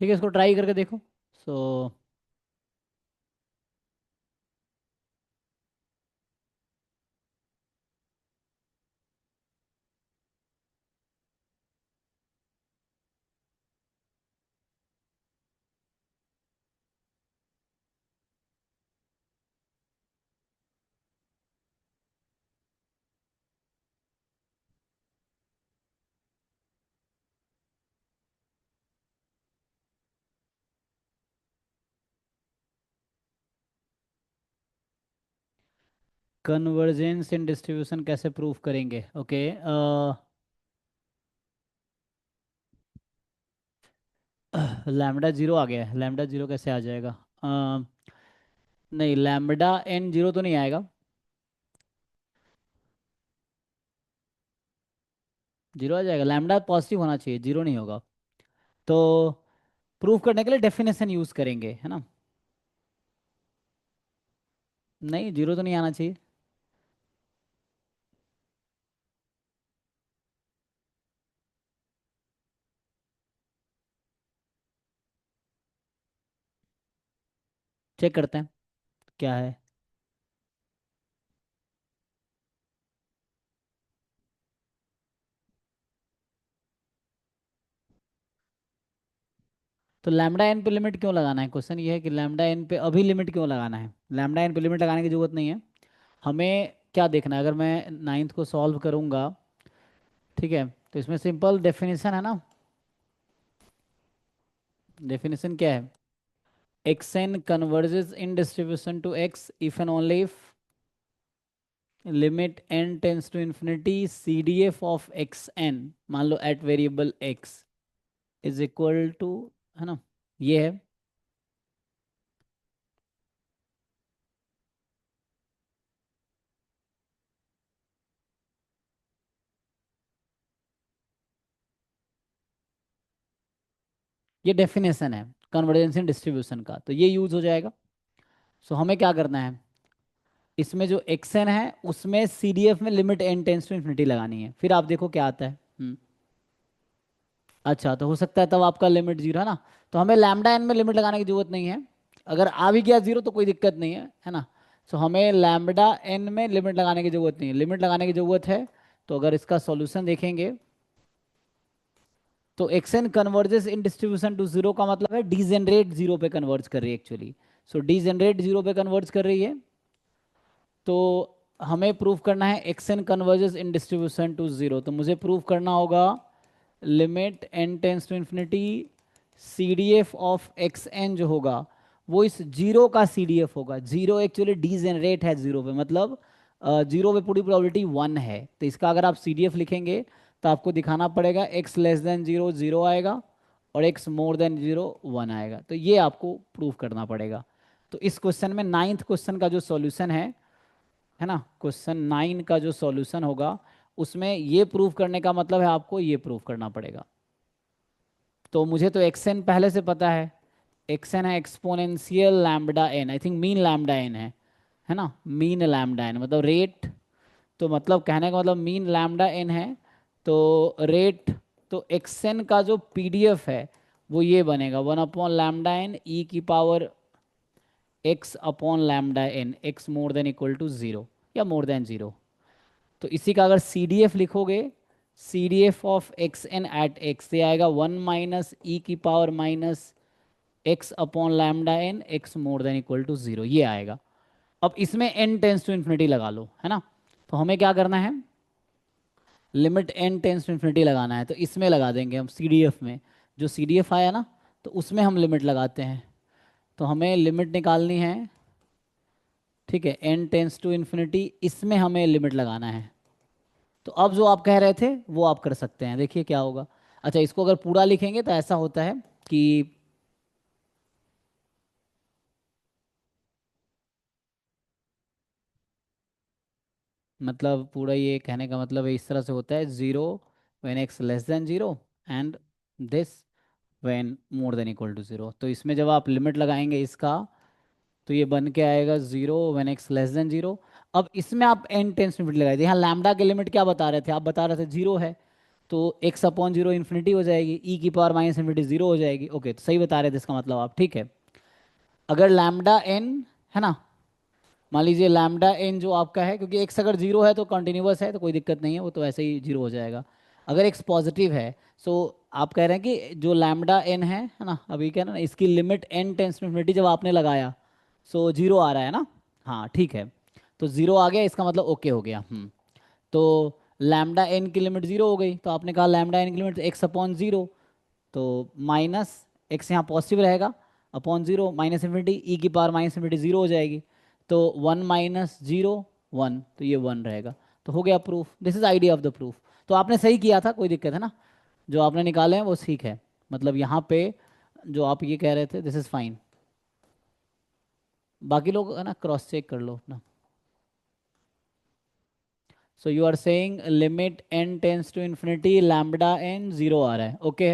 A: ठीक है, इसको ट्राई करके देखो। सो कन्वर्जेंस इन डिस्ट्रीब्यूशन कैसे प्रूव करेंगे? ओके। लैम्बडा जीरो आ गया है, लैम्बडा जीरो कैसे आ जाएगा? अ, नहीं, लैम्बडा एन जीरो तो नहीं आएगा। जीरो आ जाएगा? लैम्बडा पॉजिटिव होना चाहिए, जीरो नहीं होगा। तो प्रूफ करने के लिए डेफिनेशन यूज करेंगे, है ना? नहीं, जीरो तो नहीं आना चाहिए। चेक करते हैं क्या है। तो लैम्बडा एन पे लिमिट क्यों लगाना है? क्वेश्चन ये है कि लैम्बडा एन पे अभी लिमिट क्यों लगाना है? लैम्बडा एन पे लिमिट लगाने की जरूरत नहीं है। हमें क्या देखना है? अगर मैं नाइन्थ को सॉल्व करूंगा, ठीक है, तो इसमें सिंपल डेफिनेशन है ना। डेफिनेशन क्या है? X N converges in distribution to X if and only if limit N tends to infinity C D F of x N, मान लो at variable X, is equal to, है ना, ये है। ये डेफिनेशन है कन्वर्जेंस इन डिस्ट्रीब्यूशन का, तो ये यूज हो जाएगा। सो हमें क्या करना है? इसमें जो एक्स एन है उसमें सी डी एफ में limit N tends to infinity लगानी है, फिर आप देखो क्या आता है। अच्छा, तो हो सकता है तब आपका लिमिट जीरो, है ना? तो हमें लैम्डा एन में लिमिट लगाने की जरूरत नहीं है। अगर आ भी गया जीरो तो कोई दिक्कत नहीं है ना? सो हमें लैम्बडा एन में लिमिट लगाने की जरूरत नहीं है, लिमिट लगाने की जरूरत है। तो अगर इसका सॉल्यूशन देखेंगे तो x N converges in distribution to zero का मतलब है डीजेनरेट जीरो पे कन्वर्ज कर रही है एक्चुअली। सो डीजेनरेट जीरो पे कन्वर्ज कर रही है। तो हमें प्रूफ करना है x N converges in distribution to zero, तो मुझे प्रूफ करना होगा limit N tends to infinity C D F of x n जो होगा वो इस जीरो का सी डी एफ होगा। जीरो एक्चुअली डीजेनरेट है जीरो पे, मतलब जीरो पे पूरी प्रोबेबिलिटी वन है, तो इसका अगर आप सी डी एफ लिखेंगे तो आपको दिखाना पड़ेगा x less than zero zero आएगा और x more than zero one आएगा, तो ये आपको प्रूफ करना पड़ेगा। तो इस क्वेश्चन में नाइन्थ क्वेश्चन का जो सॉल्यूशन है ना, क्वेश्चन 9 का जो सॉल्यूशन होगा, उसमें ये प्रूव करने का मतलब है आपको ये प्रूव करना पड़ेगा। तो मुझे तो एक्स एन पहले से पता है। एक्स एन है exponential lambda n, I think mean lambda n है ना, मीन लैम्बडा एन मतलब रेट। तो मतलब कहने का मतलब मीन लैम्बडा एन है, तो रेट, तो एक्स एन का जो पीडीएफ है वो ये बनेगा 1/λn ई की power x upon lambda n, x more than equal to zero या मोर देन जीरो। तो इसी का अगर सी डी एफ लिखोगे, C D F of x N at x, ये आएगा 1 - e⁻ x upon lambda n x more than equal to zero, ये आएगा। अब इसमें एन टेंस टू इन्फिनिटी लगा लो, है ना। तो हमें क्या करना है, limit N tends to infinity लगाना है। तो इसमें लगा देंगे हम सी डी एफ में, जो सी डी एफ आया ना, तो उसमें हम लिमिट लगाते हैं। तो हमें लिमिट निकालनी है, ठीक है, एन टेंस टू इन्फिनिटी, इसमें हमें लिमिट लगाना है। तो अब जो आप कह रहे थे वो आप कर सकते हैं, देखिए क्या होगा। अच्छा, इसको अगर पूरा लिखेंगे तो ऐसा होता है कि मतलब पूरा ये कहने का मतलब है इस तरह से होता है, zero when x less than zero and this when more than equal to zero. तो इसमें जब आप लिमिट लगाएंगे इसका, तो ये बन के आएगा zero when x less than zero. अब इसमें आप एन टेंस लिमिट लगाए थे, यहाँ लैम्बडा की लिमिट क्या बता रहे थे, आप बता रहे थे जीरो है, तो एक्स अपॉन जीरो इन्फिनिटी हो जाएगी, ई की पावर माइनस इन्फिनिटी जीरो हो जाएगी। ओके, तो सही बता रहे थे इसका मतलब आप, ठीक है। अगर लैम्बडा एन, है ना, मान लीजिए लैम्बडा एन जो आपका है, क्योंकि एक्स अगर जीरो है तो कंटिन्यूअस है तो कोई दिक्कत नहीं है, वो तो ऐसे ही जीरो हो जाएगा। अगर एक्स पॉजिटिव है, सो आप कह रहे हैं कि जो लैम्बडा एन है ना, अभी क्या ना, इसकी limit N tends to infinity जब आपने लगाया, सो जीरो आ रहा है ना। हाँ ठीक है, तो जीरो आ गया, इसका मतलब ओके हो गया। तो लैम्बडा एन की लिमिट जीरो हो गई, तो आपने कहा लैम्बडा एन की लिमिट एक्स अपॉन जीरो, तो माइनस एक्स यहाँ पॉजिटिव रहेगा, अपॉन जीरो माइनस इन्फिनिटी, ई की पावर माइनस इन्फिनिटी जीरो हो जाएगी। तो वन माइनस जीरो वन, तो ये वन रहेगा। तो हो गया proof, this is idea of the proof. तो आपने सही किया था, कोई दिक्कत है ना, जो आपने निकाले हैं वो ठीक है। मतलब यहाँ पे जो आप ये कह रहे थे दिस इज फाइन। बाकी लोग है ना क्रॉस चेक कर लो अपना। So you are saying limit N tends to infinity lambda N zero आ रहा है, ओके।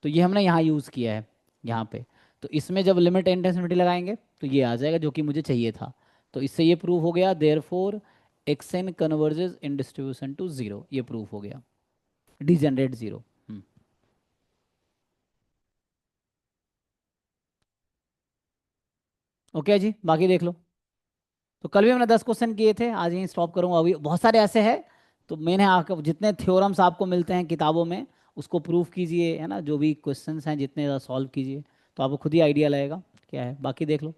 A: तो ये हमने यहाँ यूज़ किया है, यहाँ पे। तो इसमें जब लिमिट एन टेंस इन्फिनिटी लगाएंगे तो ये आ जाएगा, जो कि मुझे चाहिए था। तो इससे ये प्रूफ हो गया, therefore x N converges in distribution to zero, ये प्रूफ हो गया, डिजनरेट जीरो। ओके जी, बाकी देख लो। तो कल भी हमने 10 क्वेश्चन किए थे, आज यहीं स्टॉप करूंगा, अभी बहुत सारे ऐसे हैं। तो मैंने आपको जितने थ्योरम्स आपको मिलते हैं किताबों में, उसको प्रूफ कीजिए, है ना, जो भी क्वेश्चंस हैं जितने सॉल्व कीजिए, तो आपको खुद ही आइडिया लगेगा क्या है, बाकी देख लो।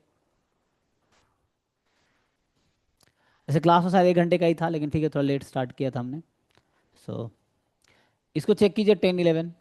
A: जैसे क्लास में शायद 1 घंटे का ही था, लेकिन ठीक है, थोड़ा लेट स्टार्ट किया था हमने। सो इसको चेक कीजिए 10, 11।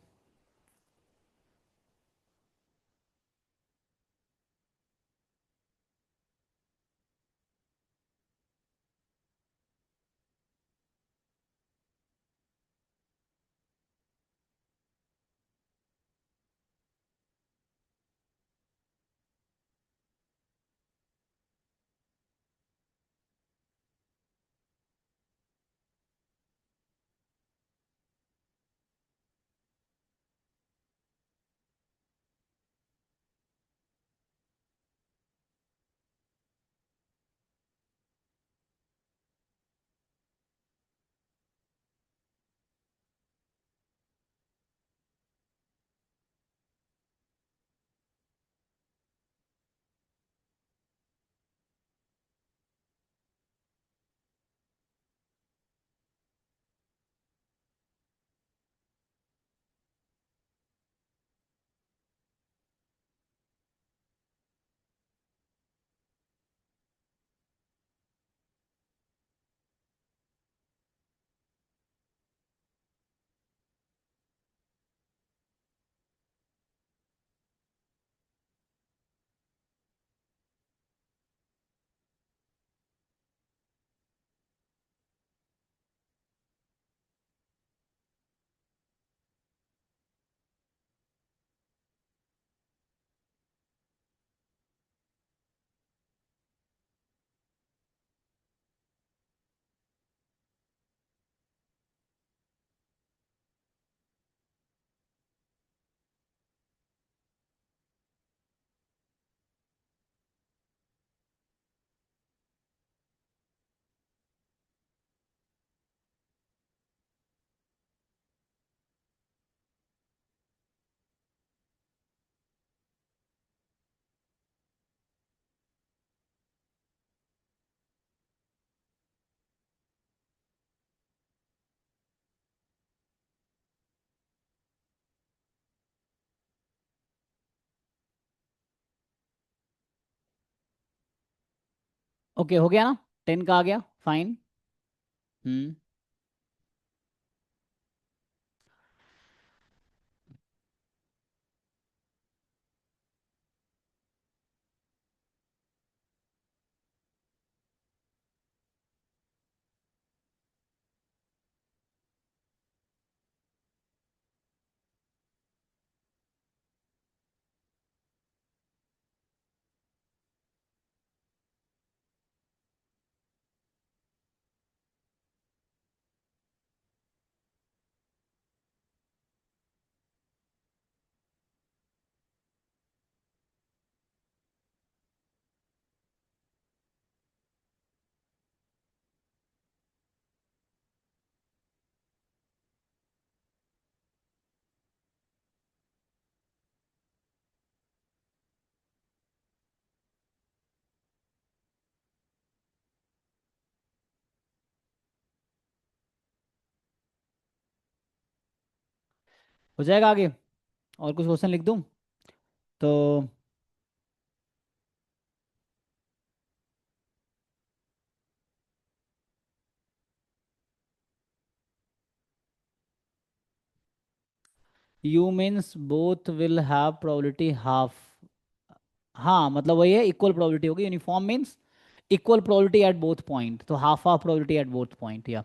A: ओके, हो गया ना, 10 का आ गया, फाइन। हम्म। हो जाएगा आगे, और कुछ क्वेश्चन लिख दूं तो? You means both will have probability half. हाँ, मतलब वही है, इक्वल प्रोबेबिलिटी होगी। Uniform means equal probability at both point, तो half half probability at both point, या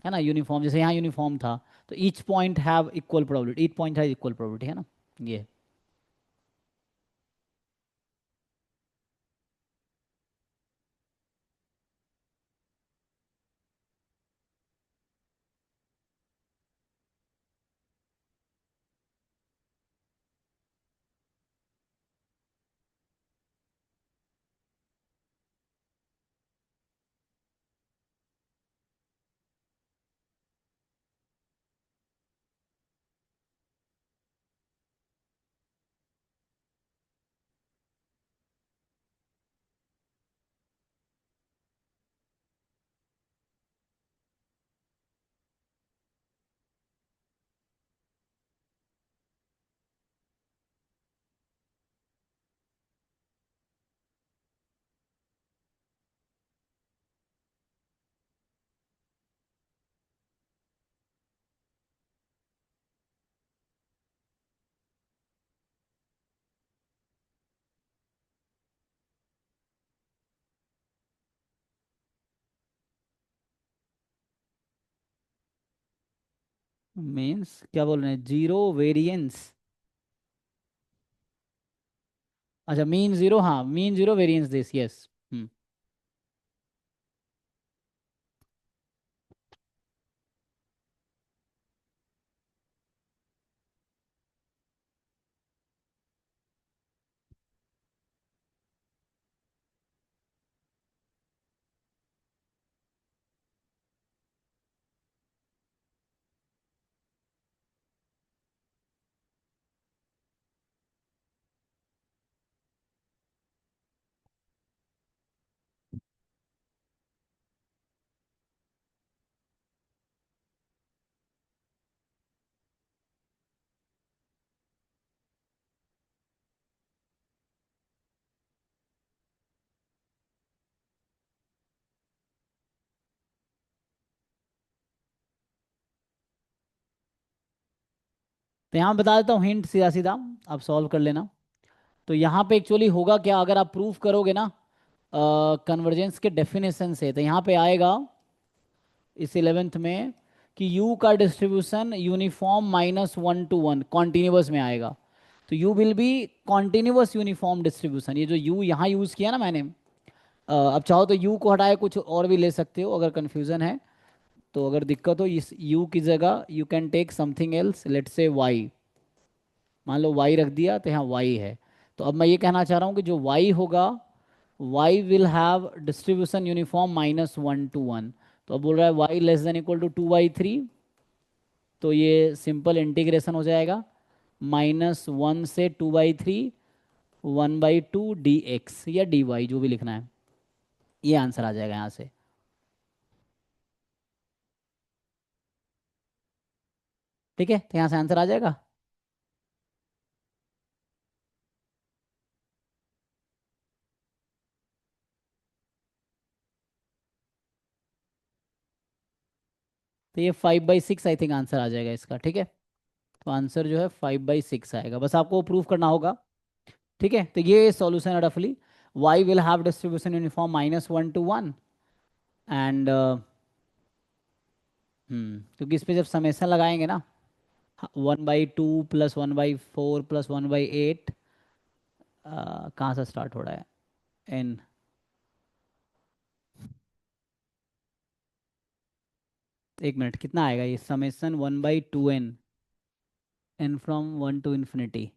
A: है ना। यूनिफॉर्म जैसे यहाँ यूनिफॉर्म था, तो each point have equal probability, each point have equal probability, है ना। ये मीन्स क्या बोल रहे हैं, जीरो वेरिएंस? अच्छा, मीन जीरो, हाँ mean zero variance this, yes. हम्म। तो यहाँ बता देता हूँ हिंट, सीधा सीधा आप सॉल्व कर लेना। तो यहाँ पे एक्चुअली होगा क्या, अगर आप प्रूफ करोगे ना कन्वर्जेंस के डेफिनेशन से, तो यहाँ पे आएगा इस 11th में कि u का डिस्ट्रीब्यूशन यूनिफॉर्म -1 to 1 कॉन्टिन्यूअस में आएगा। तो u will be continuous uniform distribution. ये जो u यहाँ यूज़ किया ना मैंने, अब चाहो तो u को हटाए कुछ और भी ले सकते हो अगर कंफ्यूजन है। तो अगर दिक्कत हो इस u की जगह you can take something else, let's say y। मान लो y रख दिया तो यहाँ y है। तो अब मैं ये कहना चाह रहा हूँ कि जो y होगा, y will have distribution uniform -1 to 1। तो अब बोल रहा है y less than equal to 2/3। तो ये सिंपल इंटीग्रेशन हो जाएगा, -1 से 2/3, 1/2 dx या dy, जो भी लिखना है। ये आंसर आ जाएगा यहाँ से। ठीक है, तो यहाँ से आंसर आ जाएगा। तो ये 5/6 आई थिंक आंसर आ जाएगा इसका, ठीक है। तो आंसर जो है 5/6 आएगा, बस आपको प्रूव करना होगा। ठीक है, तो ये सॉल्यूशन है रफली। Y will have distribution uniform -1 to 1 and क्योंकि इस पे जब समेसन लगाएंगे ना, 1/2 +1/4 +1/8, कहाँ से स्टार्ट हो रहा है, एन। एक मिनट, कितना आएगा ये summation 1/2n, N from 1 to ∞,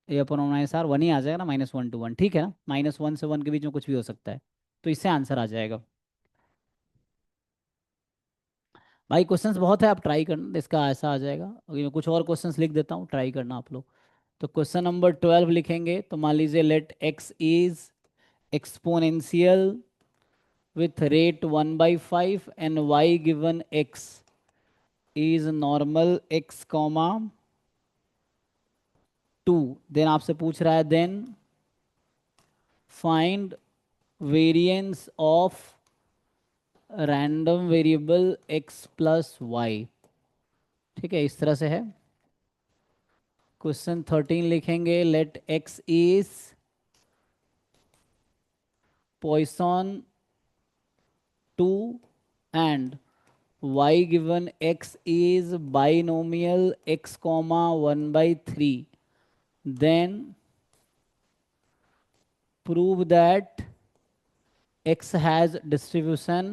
A: A upon R one ही आ जाएगा ना, -1 to 1, ठीक है ना, -1 से 1 के बीच में कुछ भी हो सकता है, तो इससे आंसर आ जाएगा। भाई क्वेश्चंस बहुत है, आप ट्राई करना, इसका ऐसा आ जाएगा। अभी मैं कुछ और क्वेश्चंस लिख देता हूँ, ट्राई करना आप लोग। तो क्वेश्चन नंबर 12 लिखेंगे, तो मान लीजिए let x is exponential with rate 1/5 and y given x is normal x comma 2, then आपसे पूछ रहा है then find variance of random variable x plus y. ठीक है, इस तरह से है। क्वेश्चन 13 लिखेंगे, let x is Poisson 2 and y given x is binomial x comma 1/3, then prove that x has distribution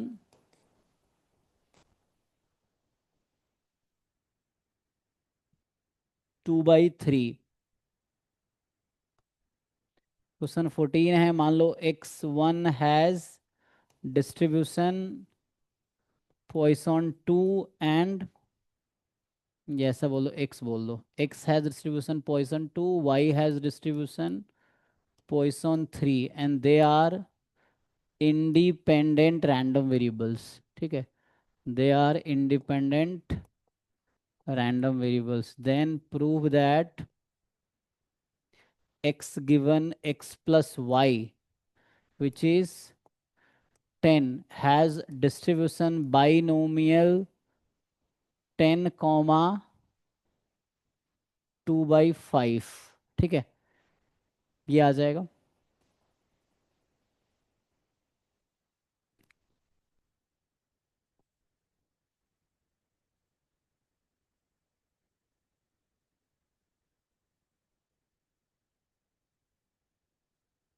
A: 2/3। क्वेश्चन 14 है, मान लो x1 has distribution Poisson 2 and, ये ऐसा बोलो, x बोल दो, x has distribution Poisson 2, y has distribution Poisson 3 and they are independent random variables. ठीक है, they are independent random variables, then prove that x given x plus y, which is 10, has distribution binomial 10 comma 2/5। ठीक है, ये आ जाएगा।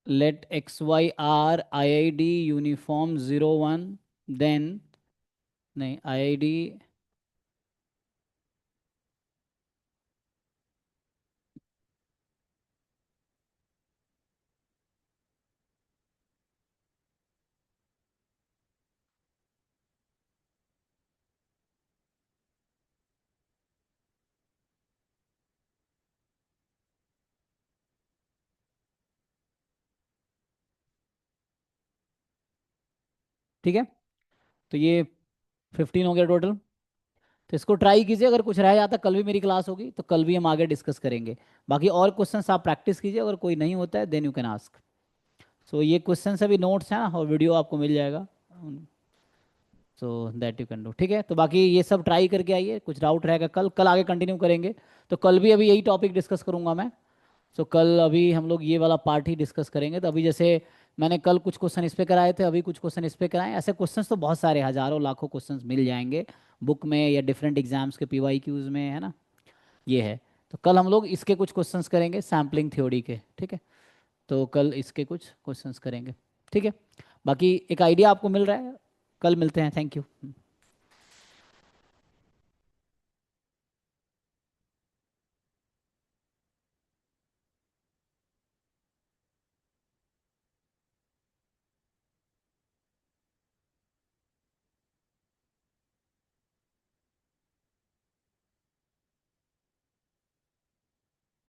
A: let x y r IID uniform 0 1, देन नहीं IID, ठीक है। तो ये 15 हो गया टोटल। तो इसको ट्राई कीजिए, अगर कुछ रह जाता, कल भी मेरी क्लास होगी तो कल भी हम आगे डिस्कस करेंगे। बाकी और क्वेश्चंस आप प्रैक्टिस कीजिए, अगर कोई नहीं होता है देन यू कैन आस्क। सो ये क्वेश्चन अभी नोट्स हैं और वीडियो आपको मिल जाएगा, so that you can do. ठीक है, तो बाकी ये सब ट्राई करके आइए, कुछ डाउट रहेगा कल कल आगे कंटिन्यू करेंगे। तो कल भी अभी यही टॉपिक डिस्कस करूंगा मैं। सो कल अभी हम लोग ये वाला पार्ट ही डिस्कस करेंगे। तो अभी जैसे मैंने कल कुछ क्वेश्चन इस पे कराए थे, अभी कुछ क्वेश्चन इस पे कराए, ऐसे क्वेश्चंस तो बहुत सारे हजारों लाखों क्वेश्चंस मिल जाएंगे बुक में या डिफरेंट एग्जाम्स के PYQs में, है ना। ये है, तो कल हम लोग इसके कुछ क्वेश्चंस करेंगे सैम्पलिंग थ्योरी के। ठीक है, तो कल इसके कुछ क्वेश्चंस करेंगे। ठीक है, बाकी एक आइडिया आपको मिल रहा है। कल मिलते हैं, थैंक यू।